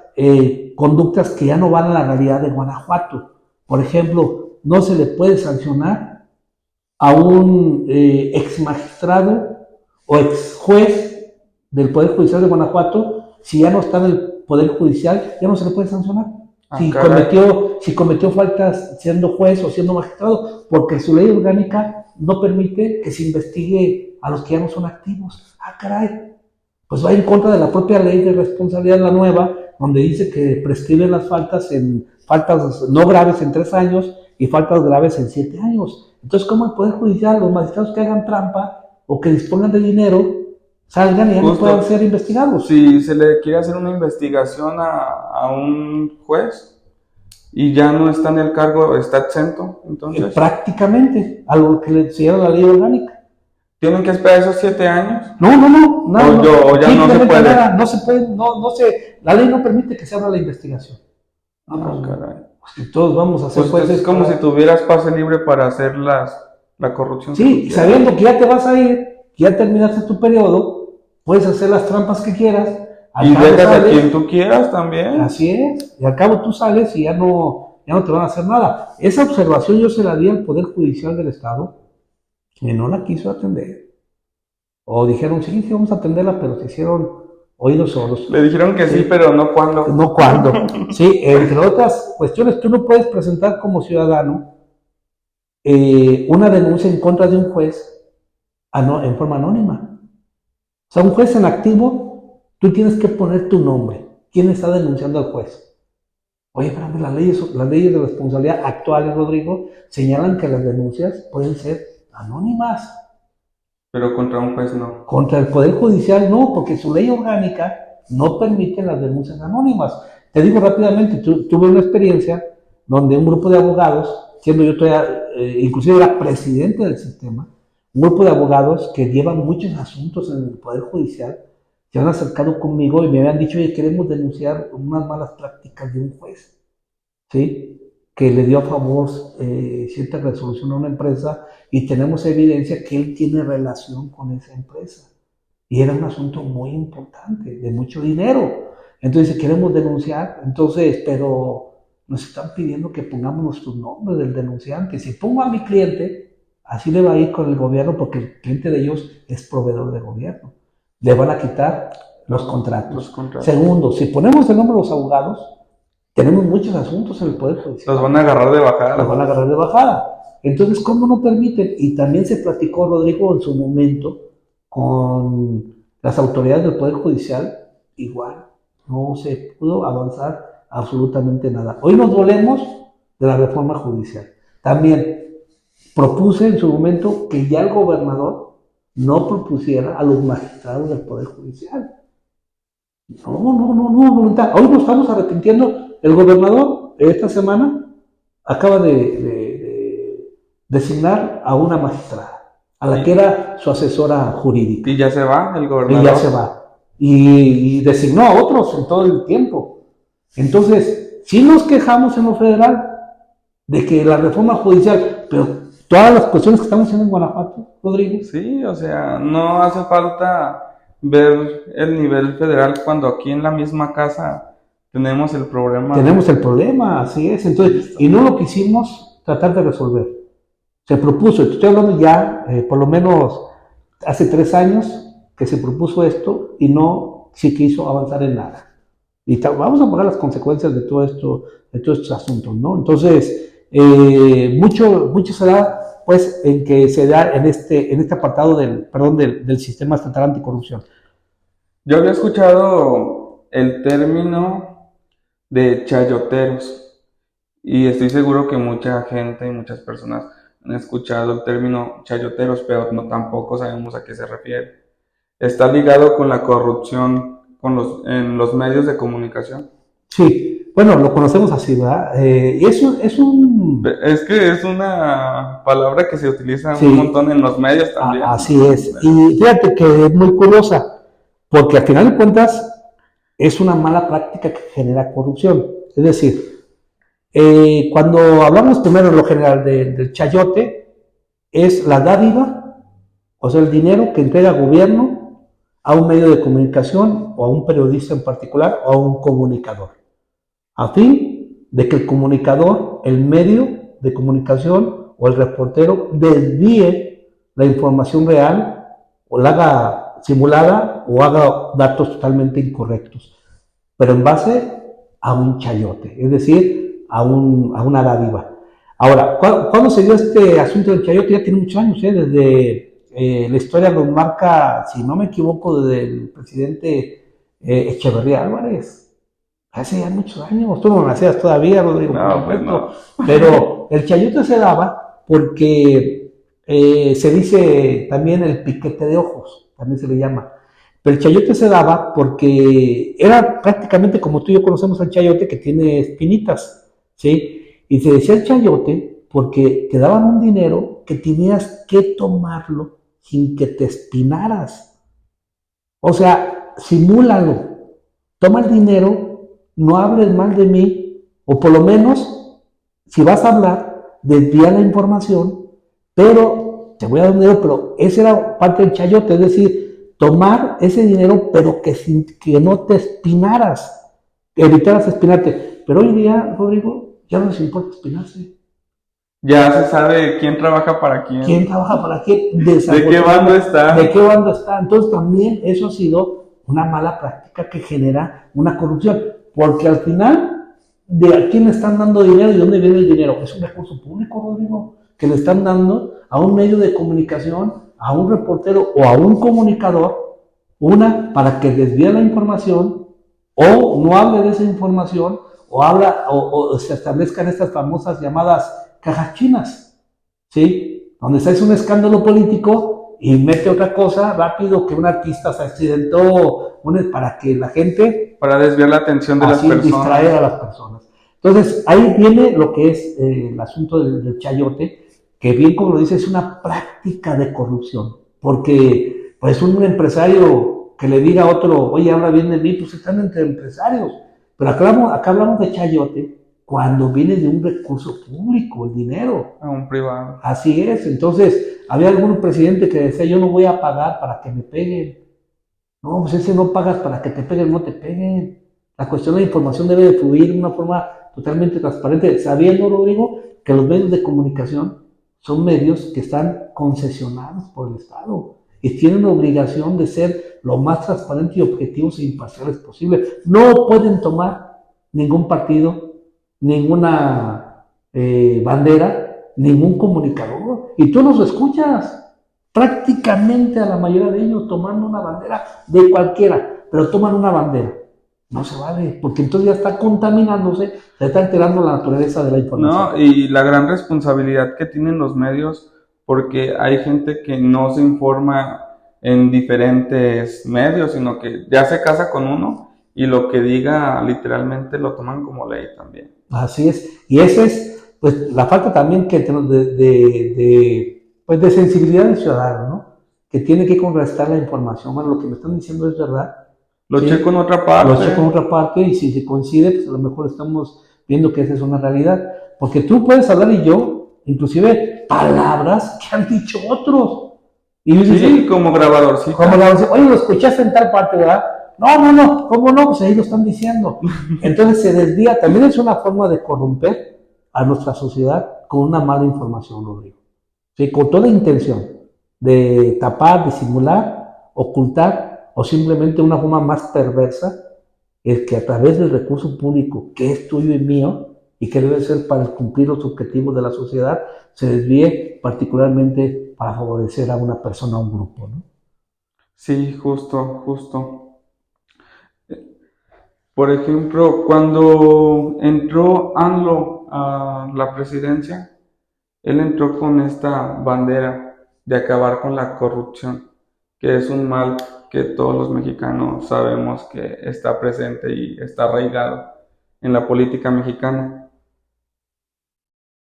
conductas que ya no van a la realidad de Guanajuato. Por ejemplo, no se le puede sancionar a un ex magistrado o ex juez del Poder Judicial de Guanajuato, si ya no está en el Poder Judicial, ya no se le puede sancionar. Si cometió faltas siendo juez o siendo magistrado, porque su ley orgánica no permite que se investigue a los que ya no son activos. Ah, caray, pues va en contra de la propia ley de responsabilidad, la nueva, donde dice que prescriben las faltas en faltas no graves en 3 años y faltas graves en 7 años. Entonces, ¿cómo el Poder Judicial, los magistrados que hagan trampa o que dispongan de dinero, salgan y ya no puedan ser investigados? Si se le quiere hacer una investigación a un juez y ya no está en el cargo, está exento, entonces... prácticamente, a lo que le enseñaron la ley orgánica. ¿Tienen que esperar esos 7 años? No, o ya no se puede. Nada, no se puede, la ley no permite que se abra la investigación. Caray. Pues todos vamos a hacer pues es como si tuvieras pase libre para hacer la corrupción. Sí, sabiendo que ya te vas a ir, que ya terminaste tu periodo, puedes hacer las trampas que quieras. Y dejas a quien tú quieras también. Así es, y al cabo tú sales y ya no te van a hacer nada. Esa observación yo se la di al Poder Judicial del Estado, que no la quiso atender. O dijeron, sí, vamos a atenderla, pero se hicieron oídos sordos. Le dijeron que sí, pero no cuándo. No cuándo. Sí, entre otras cuestiones, tú no puedes presentar como ciudadano una denuncia en contra de un juez en forma anónima. O sea, un juez en activo, tú tienes que poner tu nombre. ¿Quién está denunciando al juez? Oye, pero las leyes de responsabilidad actuales, Rodrigo, señalan que las denuncias pueden ser anónimas. Pero contra un juez no. Contra el Poder Judicial no, porque su ley orgánica no permite las denuncias anónimas. Te digo rápidamente, tuve una experiencia donde un grupo de abogados, siendo yo todavía, inclusive era presidente del sistema, un grupo de abogados que llevan muchos asuntos en el Poder Judicial, se han acercado conmigo y me habían dicho, oye, queremos denunciar unas malas prácticas de un juez. ¿sí? Que le dio a favor cierta resolución a una empresa y tenemos evidencia que él tiene relación con esa empresa. Y era un asunto muy importante, de mucho dinero. Entonces, queremos denunciar, entonces, pero nos están pidiendo que pongamos nuestros nombres del denunciante. Si pongo a mi cliente, así le va a ir con el gobierno porque el cliente de ellos es proveedor de gobierno. Le van a quitar los contratos. Segundo, si ponemos el nombre de los abogados, tenemos muchos asuntos en el Poder Judicial. Los van a agarrar de bajada. Los van a agarrar de bajada. Entonces, ¿cómo no permiten? Y también se platicó, Rodrigo, en su momento, con las autoridades del Poder Judicial, igual, no se pudo avanzar absolutamente nada. Hoy nos dolemos de la reforma judicial. También propuse en su momento que ya el gobernador no propusiera a los magistrados del Poder Judicial. No, voluntad. Hoy nos estamos arrepintiendo. El gobernador esta semana acaba de designar a una magistrada, a la que era su asesora jurídica. Y ya se va el gobernador. Y ya se va. Y designó a otros en todo el tiempo. Entonces, sí nos quejamos en lo federal de que la reforma judicial, pero todas las cuestiones que estamos haciendo en Guanajuato, Rodrigo. Sí, o sea, no hace falta ver el nivel federal cuando aquí en la misma casa tenemos el problema. Tenemos el problema, así es. Entonces, y no lo quisimos tratar de resolver. Se propuso, estoy hablando ya, por lo menos hace 3 años que se propuso esto y no se quiso avanzar en nada. Y vamos a pagar las consecuencias de todo esto, de todos estos asuntos, ¿no? Entonces, mucho se da, pues, en que se da en este apartado del sistema estatal anticorrupción. Yo había escuchado el término de chayoteros y estoy seguro que mucha gente y muchas personas han escuchado el término chayoteros, pero no, tampoco sabemos a qué se refiere. ¿Está ligado con la corrupción en los medios de comunicación? Sí, bueno, lo conocemos así, ¿verdad? Es que es una palabra que se utiliza un montón en los medios también. Así es. Y fíjate que es muy curiosa, porque al final de cuentas es una mala práctica que genera corrupción. Es decir, cuando hablamos primero en lo general del chayote, es la dádiva, o sea, el dinero que entrega el gobierno a un medio de comunicación o a un periodista en particular o a un comunicador, a fin de que el comunicador, el medio de comunicación o el reportero desvíe la información real o la haga simulada o haga datos totalmente incorrectos, pero en base a un chayote, es decir, a una dádiva. Ahora, ¿cuándo se dio este asunto del chayote? Ya tiene muchos años, desde la historia nos marca, si no me equivoco, desde el presidente Echeverría Álvarez, hace ya muchos años. Tú no nacías todavía, Rodrigo, no. Pero el chayote se daba porque se dice también el piquete de ojos, también se le llama. Pero el chayote se daba porque era prácticamente como tú y yo conocemos al chayote, que tiene espinitas, ¿sí? Y se decía el chayote porque te daban un dinero que tenías que tomarlo sin que te espinaras. O sea, simúlalo. Toma el dinero, no hables mal de mí, o por lo menos, si vas a hablar, desvía la información, pero te voy a dar dinero, pero esa era parte del chayote, es decir, tomar ese dinero, pero que no te espinaras, que evitaras espinarte. Pero hoy día, Rodrigo, ya no les importa espinarse. Ya se sabe quién trabaja para quién. ¿Quién trabaja para quién? ¿De qué bando está? ¿De qué bando está? Entonces también eso ha sido una mala práctica que genera una corrupción. Porque al final, ¿de a quién le están dando dinero y de dónde viene el dinero? Es un recurso público, Rodrigo, que le están dando a un medio de comunicación, a un reportero o a un comunicador, para que desvíe la información o no hable de esa información o se establezcan estas famosas llamadas cajas chinas, ¿sí? Donde se hace un escándalo político y mete otra cosa rápido, que un artista se accidentó, para que la gente... Para desviar la atención de las personas. Distraer a las personas. Entonces, ahí viene lo que es el asunto del chayote, que bien como lo dice, es una práctica de corrupción. Porque, pues, un empresario que le diga a otro, oye, habla bien de mí, pues están entre empresarios. Pero acá hablamos de chayote, cuando viene de un recurso público, el dinero. A un privado. Así es. Entonces, había algún presidente que decía, yo no voy a pagar para que me peguen. No, pues ese no pagas para que te peguen, no te peguen. La cuestión de la información debe de fluir de una forma totalmente transparente, sabiendo, Rodrigo, que los medios de comunicación son medios que están concesionados por el Estado y tienen la obligación de ser lo más transparentes y objetivos e imparciales posible. No pueden tomar ningún partido, ninguna bandera, ningún comunicador. Y tú los escuchas prácticamente a la mayoría de ellos tomando una bandera de cualquiera, pero toman una bandera. No se vale, porque entonces ya está contaminándose, se está alterando la naturaleza de la información. No, y la gran responsabilidad que tienen los medios, porque hay gente que no se informa en diferentes medios, sino que ya se casa con uno y lo que diga literalmente lo toman como ley también. Así es, y eso es pues la falta también que tenemos de sensibilidad del ciudadano, ¿no? Que tiene que contrastar la información. Bueno, lo que me están diciendo es verdad. Lo ¿sí? checo en otra parte. Lo checo en otra parte y si se coincide, pues a lo mejor estamos viendo que esa es una realidad. Porque tú puedes hablar y yo, inclusive, palabras que han dicho otros. Y sí, dices, como grabadorcito. Como grabadorcito. Oye, lo escuchaste en tal parte, ¿verdad? No, ¿cómo no? Pues ahí lo están diciendo. Entonces se desvía. También es una forma de corromper a nuestra sociedad con una mala información, Rodrigo. ¿Sí? Con toda intención de tapar, disimular, ocultar, o simplemente una forma más perversa, es que a través del recurso público, que es tuyo y mío, y que debe ser para cumplir los objetivos de la sociedad, se desvíe particularmente para favorecer a una persona o un grupo, ¿no? Sí, justo. Por ejemplo, cuando entró AMLO a la presidencia, él entró con esta bandera de acabar con la corrupción, que es un mal que todos los mexicanos sabemos que está presente y está arraigado en la política mexicana.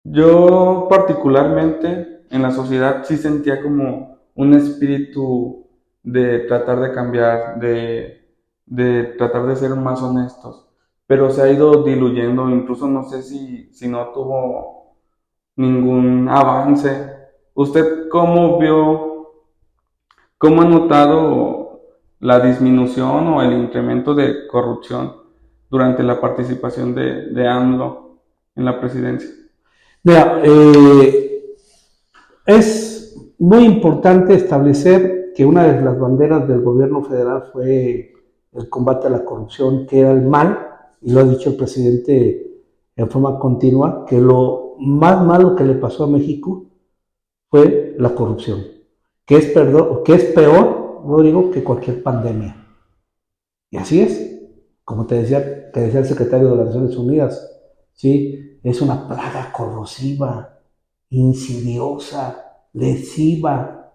Yo particularmente en la sociedad sí sentía como un espíritu de tratar de cambiar, de tratar de ser más honestos, pero se ha ido diluyendo, incluso no sé si no tuvo ningún avance. ¿Usted cómo vio, cómo ha notado la disminución o el incremento de corrupción durante la participación de AMLO en la presidencia? Mira, es muy importante establecer que una de las banderas del gobierno federal fue el combate a la corrupción, que era el mal, y lo ha dicho el presidente en forma continua, que lo más malo que le pasó a México fue la corrupción, que es peor, Rodrigo, que cualquier pandemia. Y así es, como te decía el secretario de las Naciones Unidas, ¿sí? Es una plaga corrosiva, insidiosa, lesiva.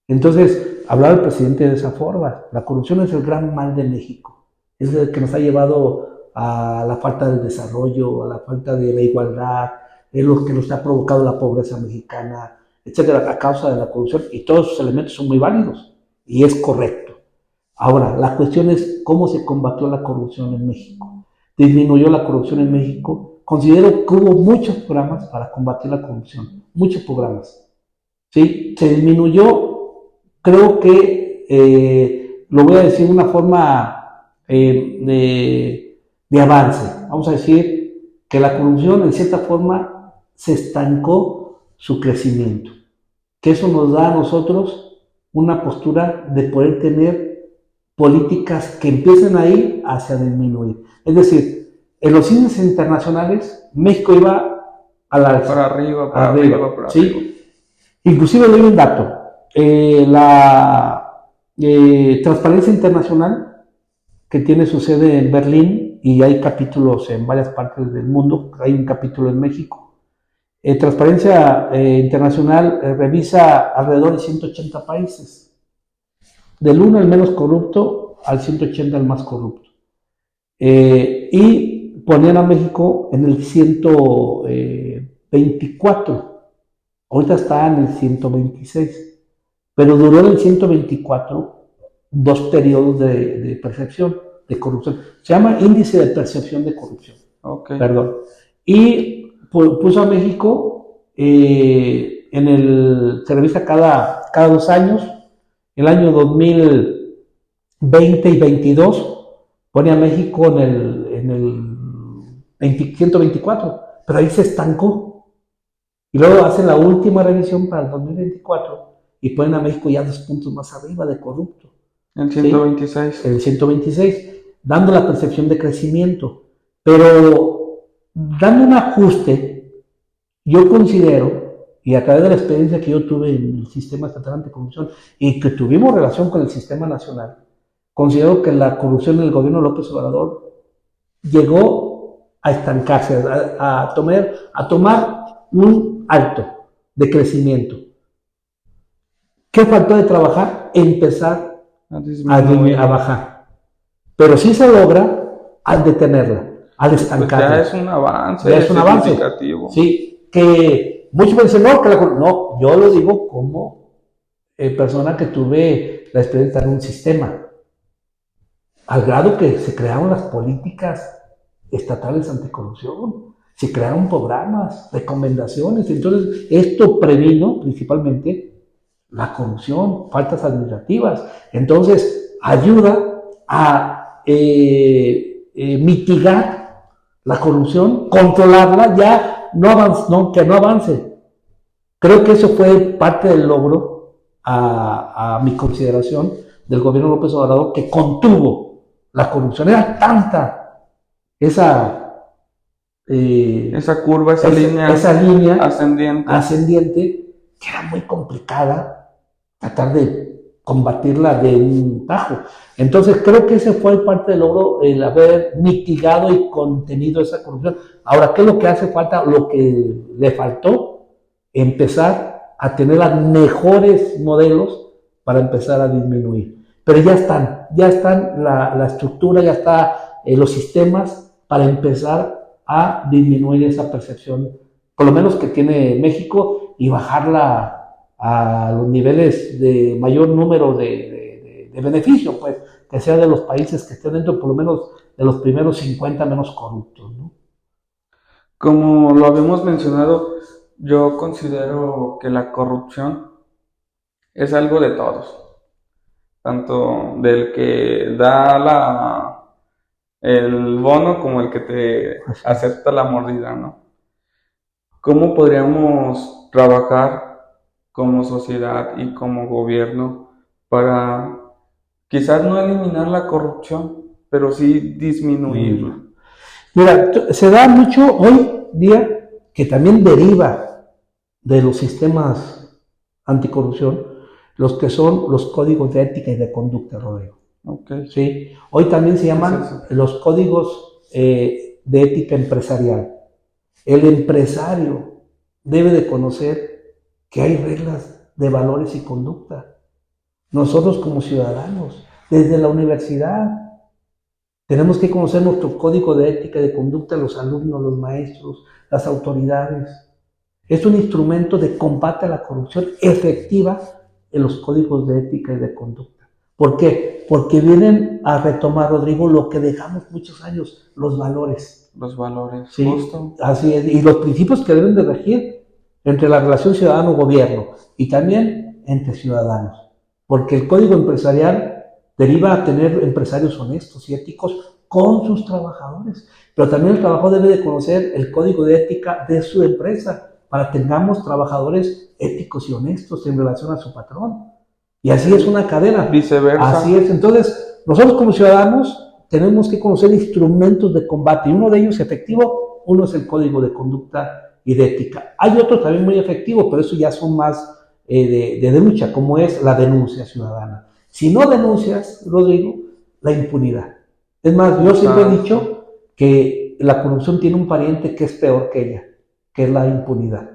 Entonces, hablaba el presidente de esa forma. La corrupción es el gran mal de México. Es el que nos ha llevado a la falta del desarrollo, a la falta de la igualdad, es lo que nos ha provocado la pobreza mexicana, etcétera, a causa de la corrupción. Y todos esos elementos son muy válidos y es correcto. Ahora, la cuestión es cómo se combatió la corrupción en México. ¿Disminuyó la corrupción en México? Considero que hubo muchos programas para combatir la corrupción, muchos programas. ¿Sí? Se disminuyó, creo que, lo voy a decir de una forma de avance. Vamos a decir que la corrupción en cierta forma se estancó su crecimiento. Que eso nos da a nosotros una postura de poder tener políticas que empiecen a ir hacia disminuir. Es decir, en los índices internacionales, México iba a la alza. Para arriba. ¿Sí? Inclusive doy un dato. La Transparencia Internacional, que tiene su sede en Berlín, y hay capítulos en varias partes del mundo, hay un capítulo en México. Transparencia Internacional revisa alrededor de 180 países. Del 1 al menos corrupto al 180 al más corrupto. Y ponían a México en el 124. Ahorita está en el 126. Pero duró en el 124 dos periodos de percepción de corrupción. Se llama índice de percepción de corrupción. Okay. Perdón. y puso a México se revisa cada 2 años, el año 2020 y 22 pone a México en el 124, pero ahí se estancó. Y luego hacen la última revisión para el 2024 y ponen a México ya 2 puntos más arriba de corrupto. El 126. ¿Sí? El 126, dando la percepción de crecimiento. Pero dando un ajuste, yo considero, y a través de la experiencia que yo tuve en el sistema estatal anticorrupción y que tuvimos relación con el sistema nacional, considero que la corrupción en el gobierno de López Obrador llegó a estancarse, a tomar un alto de crecimiento. ¿Qué faltó de trabajar? Empezar a bajar. Pero sí se logra al detenerla, al estancarla. Pues ya es un avance. Ya es un avance. Sí, que muchos me dicen, no, yo lo digo como persona que tuve la experiencia en un sistema. Al grado que se crearon las políticas estatales anticorrupción, se crearon programas, recomendaciones. Entonces, esto previno principalmente la corrupción, faltas administrativas. Entonces, ayuda a mitigar la corrupción, controlarla, ya que no avance. Creo que eso fue parte del logro, a mi consideración, del gobierno de López Obrador, que contuvo la corrupción. Era tanta esa curva, esa línea ascendiente, que era muy complicada tratar de combatirla de un tajo. Entonces creo que ese fue parte del logro, el haber mitigado y contenido esa corrupción. Ahora, ¿qué es lo que hace falta? Lo que le faltó, empezar a tener los mejores modelos para empezar a disminuir. Pero ya están la estructura, ya está los sistemas para empezar a disminuir esa percepción, por lo menos que tiene México, y bajarla a los niveles de mayor número de beneficio, pues, que sea de los países que estén dentro, por lo menos de los primeros 50 menos corruptos, ¿no? Como lo habíamos mencionado, yo considero que la corrupción es algo de todos, tanto del que da el bono como el que te acepta la mordida, ¿no? ¿Cómo podríamos trabajar como sociedad y como gobierno para quizás no eliminar la corrupción, pero sí disminuirla? Mira, se da mucho hoy día que también deriva de los sistemas anticorrupción, los que son los códigos de ética y de conducta, Rodrigo. Okay. ¿Sí? Hoy también se llaman los códigos de ética empresarial. El empresario debe de conocer que hay reglas de valores y conducta. Nosotros como ciudadanos, desde la universidad, tenemos que conocer nuestro código de ética y de conducta, los alumnos, los maestros, las autoridades. Es un instrumento de combate a la corrupción efectiva en los códigos de ética y de conducta. ¿Por qué? Porque vienen a retomar, Rodrigo, lo que dejamos muchos años, los valores. Los valores, sí, justo. Así es, y los principios que deben de regir entre la relación ciudadano-gobierno y también entre ciudadanos. Porque el código empresarial deriva a tener empresarios honestos y éticos con sus trabajadores. Pero también el trabajador debe de conocer el código de ética de su empresa para que tengamos trabajadores éticos y honestos en relación a su patrón. Y así es una cadena. Viceversa. Así es. Entonces, nosotros como ciudadanos tenemos que conocer instrumentos de combate. Y uno de ellos efectivo, uno es el código de conducta y de ética. Hay otros también muy efectivos, pero eso ya son más de lucha, como es la denuncia ciudadana. Si no denuncias, Rodrigo, la impunidad. Es más, yo siempre he dicho que la corrupción tiene un pariente que es peor que ella, que es la impunidad.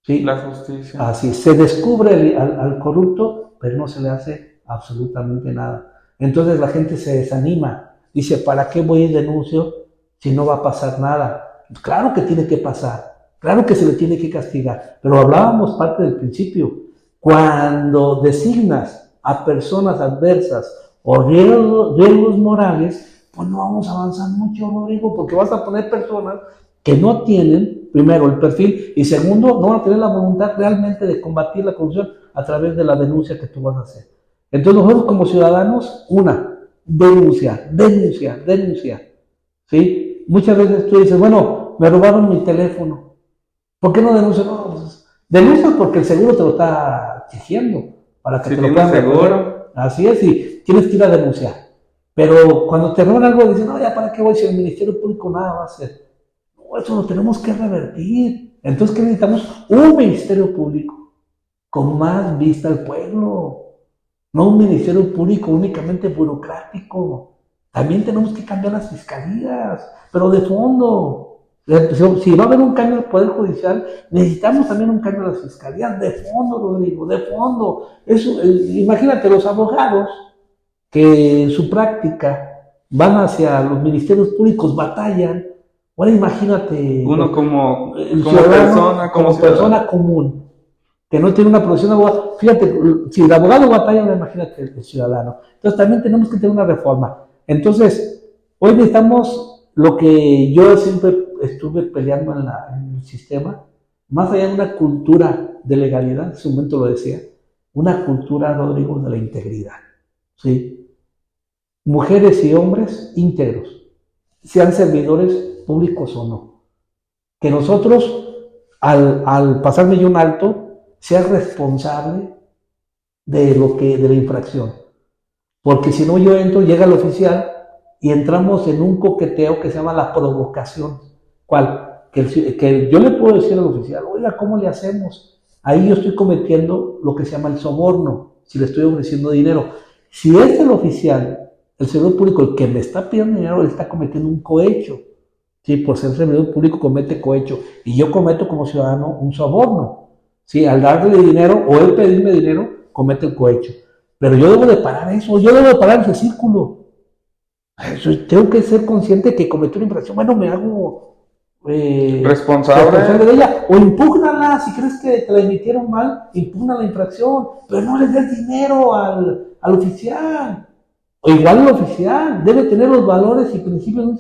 ¿Sí? La justicia. Así, se descubre al corrupto, pero no se le hace absolutamente nada. Entonces la gente se desanima, dice, ¿para qué voy y denuncio si no va a pasar nada? Claro que tiene que pasar, claro que se le tiene que castigar, pero hablábamos parte del principio, cuando designas a personas adversas o riesgos morales, pues no vamos a avanzar mucho, Rodrigo, porque vas a poner personas que no tienen, primero, el perfil, y segundo, no van a tener la voluntad realmente de combatir la corrupción a través de la denuncia que tú vas a hacer. Entonces nosotros como ciudadanos, denuncia, ¿sí? Muchas veces tú dices, bueno, me robaron mi teléfono, ¿por qué no denuncio? No, pues, denuncias porque el seguro te lo está exigiendo, para que Si te lo tienes puedan seguro, reponer. Así es, y tienes que ir a denunciar. Pero cuando te roban algo, dicen, no, ya para qué voy si el Ministerio Público nada va a hacer. No, eso lo tenemos que revertir. Entonces, ¿qué necesitamos? Un Ministerio Público con más vista al pueblo. No un Ministerio Público únicamente burocrático. También tenemos que cambiar las fiscalías, pero de fondo. Si va a haber un cambio del Poder Judicial, necesitamos también un cambio de las fiscalías, de fondo, Rodrigo, de fondo. Eso, imagínate, los abogados que en su práctica van hacia los ministerios públicos, batallan. Ahora imagínate uno como, el como persona, como persona común, que no tiene una profesión de abogado. Fíjate, si el abogado batalla, ahora imagínate el ciudadano. Entonces también tenemos que tener una reforma. Entonces, hoy necesitamos lo que yo siempre estuve peleando en el sistema, más allá de una cultura de legalidad, en su momento lo decía, una cultura, Rodrigo, de la integridad. ¿Sí? Mujeres y hombres íntegros, sean servidores públicos o no. Que nosotros, al pasarme yo un alto, sea responsable de la infracción. Porque si no, yo entro, llega el oficial y entramos en un coqueteo que se llama la provocación. ¿Cuál? Que yo le puedo decir al oficial, oiga, ¿cómo le hacemos? Ahí yo estoy cometiendo lo que se llama el soborno, si le estoy ofreciendo dinero. Si es el oficial, el servidor público, el que me está pidiendo dinero, él está cometiendo un cohecho. Sí, por ser servidor público comete cohecho. Y yo cometo como ciudadano un soborno. Sí, al darle dinero o él pedirme dinero, comete el cohecho. Pero yo debo de parar eso, yo debo de parar ese círculo. Tengo que ser consciente que cometí una infracción. Bueno, me hago responsable de ella. O impúgnala, si crees que te la emitieron mal, impugna la infracción. Pero no le des dinero al oficial. O igual el oficial debe tener los valores y principios de un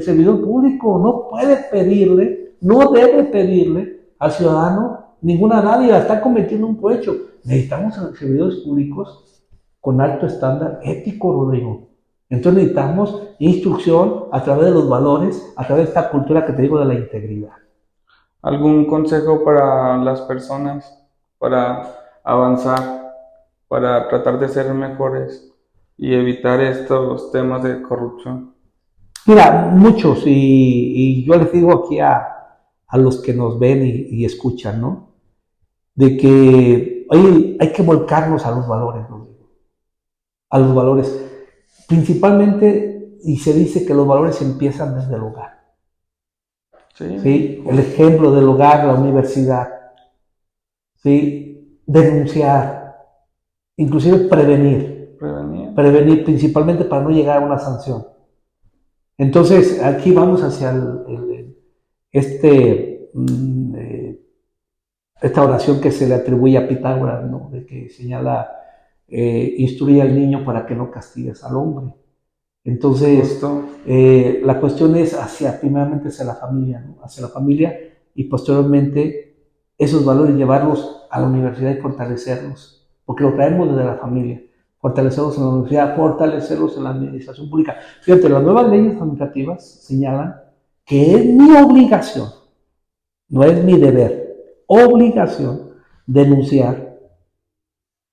servidor público. No puede pedirle, no debe pedirle al ciudadano ninguna dádiva, está cometiendo un cohecho. Necesitamos servidores públicos con alto estándar ético, Rodrigo. Entonces necesitamos instrucción a través de los valores, a través de esta cultura que te digo de la integridad. ¿Algún consejo para las personas para avanzar, para tratar de ser mejores y evitar estos temas de corrupción? Mira, muchos, y yo les digo aquí a los que nos ven y escuchan, ¿no? De que oye, hay que volcarnos a los valores, ¿no? A los valores. Principalmente, y se dice que los valores empiezan desde el hogar. Sí. ¿Sí? El ejemplo del hogar, la universidad. ¿Sí? Denunciar. Inclusive prevenir. Prevenir principalmente para no llegar a una sanción. Entonces, aquí vamos hacia esta oración que se le atribuye a Pitágoras, ¿no? De que señala, instruye al niño para que no castigues al hombre. Entonces, la cuestión es primeramente hacia la familia, ¿no? Hacia la familia, y posteriormente esos valores llevarlos a la universidad y fortalecerlos, porque lo traemos desde la familia, fortalecerlos en la universidad, fortalecerlos en la administración pública. Fíjate, las nuevas leyes administrativas señalan que es mi obligación, no es mi deber, obligación denunciar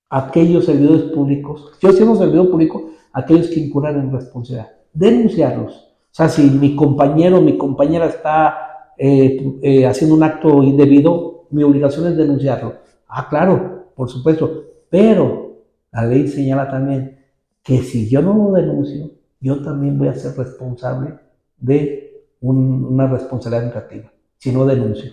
a aquellos servidores públicos, yo siendo servidor público, aquellos que incurran en responsabilidad, denunciarlos. O sea, si mi compañero o mi compañera está haciendo un acto indebido, mi obligación es denunciarlo. Ah, claro, por supuesto, pero la ley señala también que si yo no lo denuncio, yo también voy a ser responsable de una responsabilidad administrativa, si no denuncio.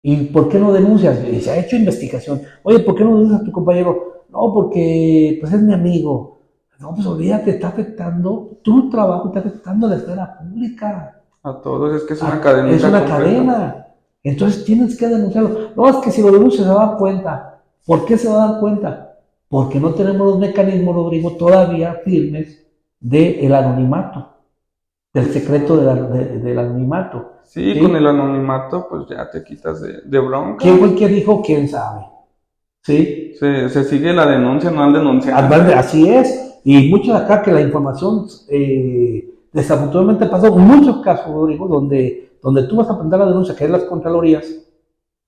¿Y por qué no denuncias? Y se ha hecho investigación. Oye, ¿por qué no denuncias a tu compañero? No, porque pues es mi amigo. No, pues olvídate, está afectando, tu trabajo está afectando a la esfera pública. A todos, es que es una cadena. Es una cadena. Entonces tienes que denunciarlo. No, es que si lo denuncias se va a dar cuenta. ¿Por qué se va a dar cuenta? Porque no tenemos los mecanismos, Rodrigo, todavía firmes del anonimato. del secreto del anonimato. Sí, ¿Sí? con el anonimato pues ya te quitas de bronca. ¿Quién fue el que dijo? ¿Quién sabe? ¿Sí? Se sigue la denuncia, no al denunciante. Así es. Y muchos acá que la información, desafortunadamente pasó muchos casos, Rodrigo, donde tú vas a presentar la denuncia, que es las Contralorías,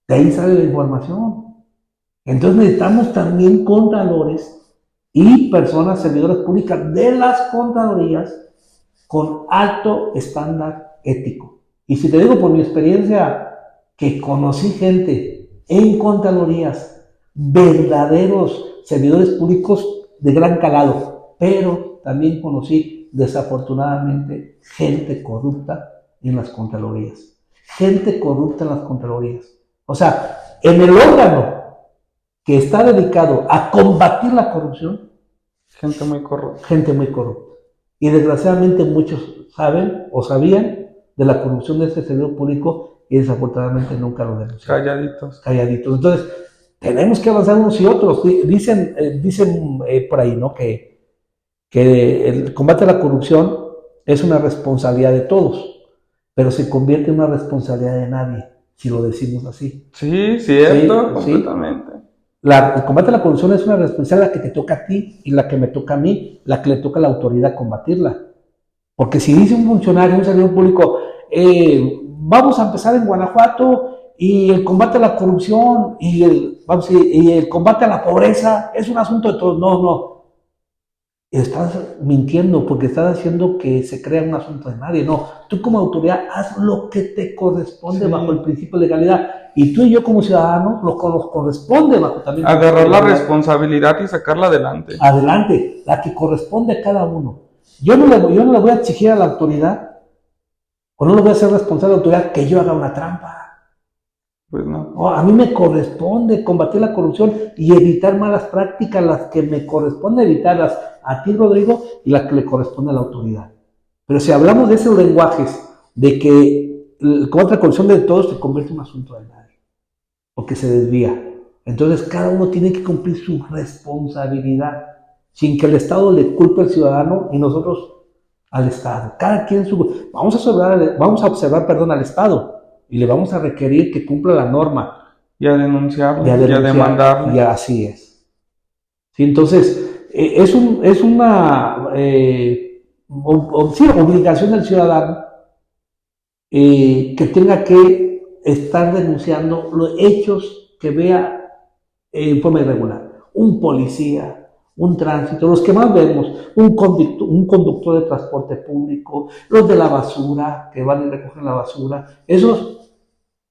de ahí sale la información. Entonces necesitamos también contralores y personas servidoras públicas de las Contralorías con alto estándar ético. Y si te digo por mi experiencia, que conocí gente en Contralorías, verdaderos servidores públicos de gran calado, pero también conocí desafortunadamente gente corrupta en las Contralorías. Gente corrupta en las Contralorías. O sea, en el órgano que está dedicado a combatir la corrupción, Gente muy corrupta. gente muy corrupta. Y desgraciadamente muchos saben o sabían de la corrupción de este servidor público y desafortunadamente nunca lo denunciaron. Calladitos. Calladitos. Entonces, tenemos que avanzar unos y otros. Dicen por ahí, ¿no? Que el combate a la corrupción es una responsabilidad de todos, pero se convierte en una responsabilidad de nadie, si lo decimos así. Sí, cierto, Sí, completamente. El combate a la corrupción es una responsabilidad que te toca a ti y la que me toca a mí, la que le toca a la autoridad combatirla. Porque si dice un funcionario, un servidor público, vamos a empezar en Guanajuato y el combate a la corrupción y el combate a la pobreza es un asunto de todos. No, no. Estás mintiendo porque estás haciendo que se crea un asunto de nadie. No, tú como autoridad haz lo que te corresponde bajo el principio de legalidad. Y tú y yo como ciudadanos lo que nos corresponde bajo también. Agarrar la responsabilidad y sacarla adelante. Adelante, la que corresponde a cada uno. Yo no le voy a exigir a la autoridad, o no le voy a hacer responsable a la autoridad que yo haga una trampa. Pues no. A mí me corresponde combatir la corrupción y evitar malas prácticas, las que me corresponde evitarlas a ti, Rodrigo, y las que le corresponde a la autoridad. Pero si hablamos de esos lenguajes, de que contra la corrupción de todos se convierte en un asunto de nadie, porque se desvía. Entonces cada uno tiene que cumplir su responsabilidad, sin que el Estado le culpe al ciudadano y nosotros al Estado. Cada quien vamos a observar al Estado y le vamos a requerir que cumpla la norma. Y a denunciarlo, y a demandarlo. Y así es. Sí, entonces, es una obligación del ciudadano que tenga que estar denunciando los hechos que vea en forma irregular. Un policía, un tránsito, los que más vemos, un conductor de transporte público, los de la basura, que van y recogen la basura, esos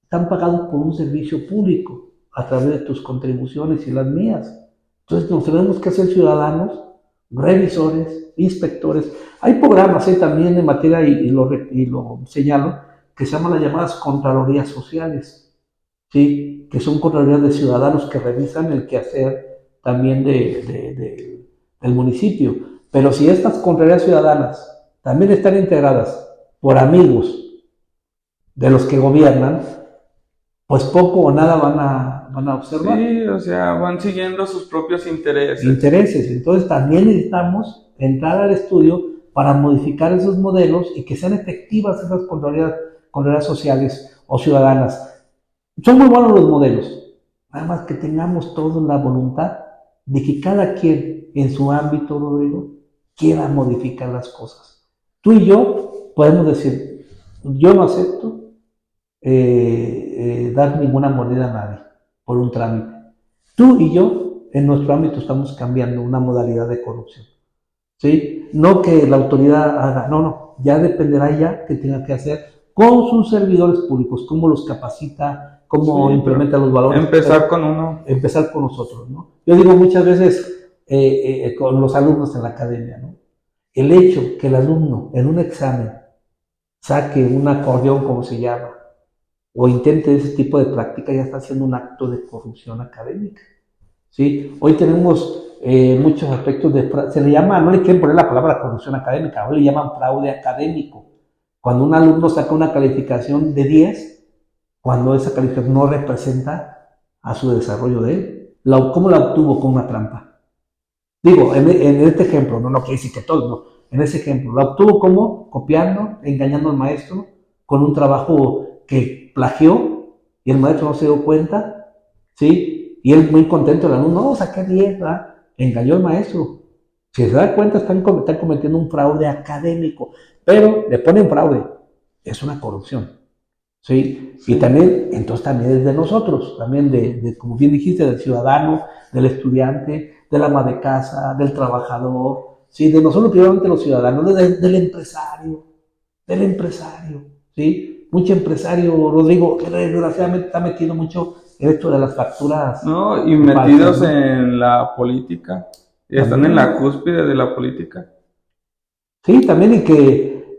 están pagados por un servicio público a través de tus contribuciones y las mías. Entonces nos tenemos que hacer ciudadanos, revisores, inspectores. Hay programas también en materia, y lo señalo, que se llaman las llamadas Contralorías Sociales, ¿sí? Que son contralorías de ciudadanos que revisan el quehacer también del municipio. Pero si estas Contralorías Ciudadanas también están integradas por amigos de los que gobiernan, pues poco o nada van a observar. Sí, o sea, van siguiendo sus propios intereses. Entonces también necesitamos entrar al estudio para modificar esos modelos y que sean efectivas esas contralorías sociales o ciudadanas. Son muy buenos los modelos, nada más que tengamos todos la voluntad de que cada quien en su ámbito, Rodrigo, quiera modificar las cosas. Tú y yo podemos decir, yo no acepto dar ninguna mordida a nadie por un trámite. Tú y yo en nuestro ámbito estamos cambiando una modalidad de corrupción, ¿sí? No que la autoridad haga, no, ya dependerá ya que tenga que hacer con sus servidores públicos, cómo los capacita, cómo implementa los valores. Empezar con uno. Empezar con nosotros, ¿no? Yo digo muchas veces con los alumnos en la academia, ¿no? El hecho que el alumno en un examen saque un acordeón, como se llama, o intente ese tipo de práctica, ya está haciendo un acto de corrupción académica, ¿sí? Hoy tenemos muchos aspectos se le llama, no le quieren poner la palabra corrupción académica, hoy le llaman fraude académico. Cuando un alumno saca una calificación de 10, cuando esa calificación no representa a su desarrollo de él, ¿cómo la obtuvo? Con una trampa. Digo, en este ejemplo, no quiere decir que todos, no. en ese ejemplo. La obtuvo como copiando, engañando al maestro, con un trabajo que plagió y el maestro no se dio cuenta, ¿sí? Y él muy contento, el alumno, no, saqué 10, ¿verdad? Engañó al maestro. Si se da cuenta, están cometiendo un fraude académico, pero le ponen fraude, es una corrupción, ¿sí? Sí. Y también, entonces también es de nosotros, también como bien dijiste, del ciudadano, del estudiante, del ama de casa, del trabajador, ¿sí? De nosotros primeramente los ciudadanos, del empresario, ¿sí? Mucho empresario, Rodrigo, desgraciadamente está metido mucho en esto de las facturas. No, y metidos falsas, ¿no? en la política, y están en la cúspide de la política. Sí, también,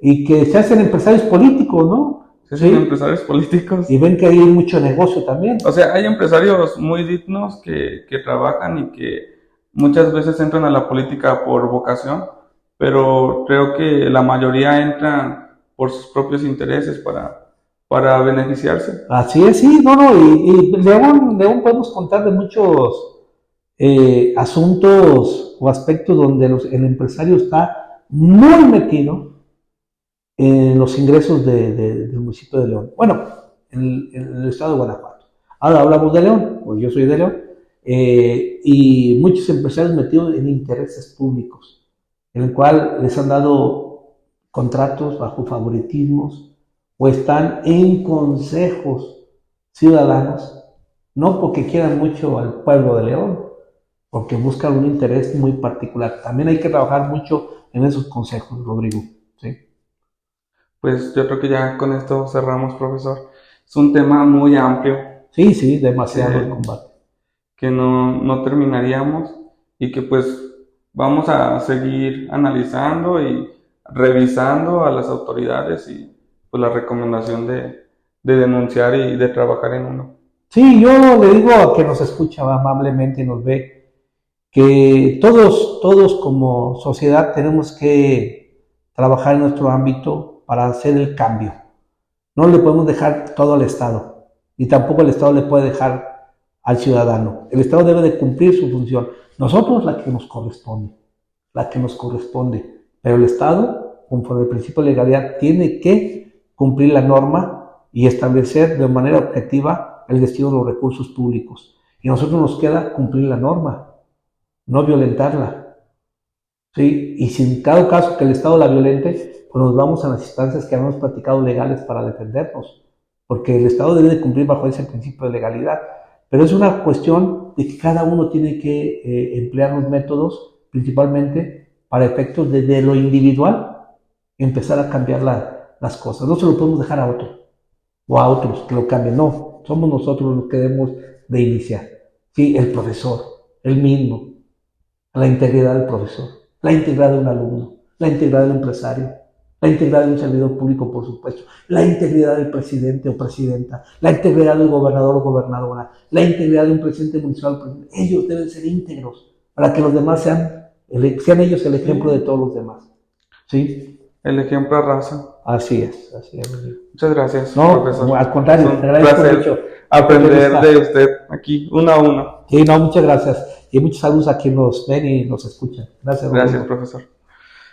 y que se hacen empresarios políticos, ¿no? Se hacen empresarios políticos. Y ven que hay mucho negocio también. O sea, hay empresarios muy dignos que trabajan y que muchas veces entran a la política por vocación, pero creo que la mayoría entran por sus propios intereses para beneficiarse. Así es, sí, no, y León podemos contar de muchos asuntos o aspectos donde el empresario está muy metido en los ingresos del municipio de León. Bueno, en el estado de Guanajuato. Ahora hablamos de León, pues yo soy de León, y muchos empresarios metidos en intereses públicos, en el cual les han dado contratos bajo favoritismos o están en consejos ciudadanos, no porque quieran mucho al pueblo de León, porque buscan un interés muy particular. También hay que trabajar mucho en esos consejos, Rodrigo. ¿Sí? Pues yo creo que ya con esto cerramos, profesor. Es un tema muy amplio. Sí, demasiado el combate. Que no terminaríamos y que pues vamos a seguir analizando y revisando a las autoridades y pues la recomendación de denunciar y de trabajar en uno. Sí, yo le digo a quien nos escucha amablemente y nos ve que todos como sociedad tenemos que trabajar en nuestro ámbito para hacer el cambio. No le podemos dejar todo al Estado, ni tampoco el Estado le puede dejar al ciudadano. El Estado debe de cumplir su función. Nosotros la que nos corresponde. Pero el Estado, conforme al principio de legalidad, tiene que cumplir la norma y establecer de manera objetiva el destino de los recursos públicos. Y a nosotros nos queda cumplir la norma, no violentarla. ¿Sí? Y si en cada caso que el Estado la violente, pues nos vamos a las instancias que hemos platicado legales para defendernos, porque el Estado debe de cumplir bajo ese principio de legalidad. Pero es una cuestión de que cada uno tiene que emplear los métodos, principalmente para efectos de lo individual, empezar a cambiar las cosas. No se lo podemos dejar a otro o a otros que lo cambien, no, somos nosotros los que debemos de iniciar. Sí, el profesor, el mismo, la integridad del profesor, la integridad de un alumno, la integridad del empresario, la integridad de un servidor público, por supuesto, la integridad del presidente o presidenta, la integridad del gobernador o gobernadora, la integridad de un presidente municipal. Ellos deben ser íntegros para que los demás sean ellos el ejemplo de todos los demás. ¿Sí? El ejemplo arrasa. Así es. Muchas gracias, no, profesor. al contrario, es un placer aprender de usted aquí, uno a uno. Sí, no, muchas gracias. Y muchos saludos a quienes nos ven y nos escuchan. Gracias, Gracias, profesor.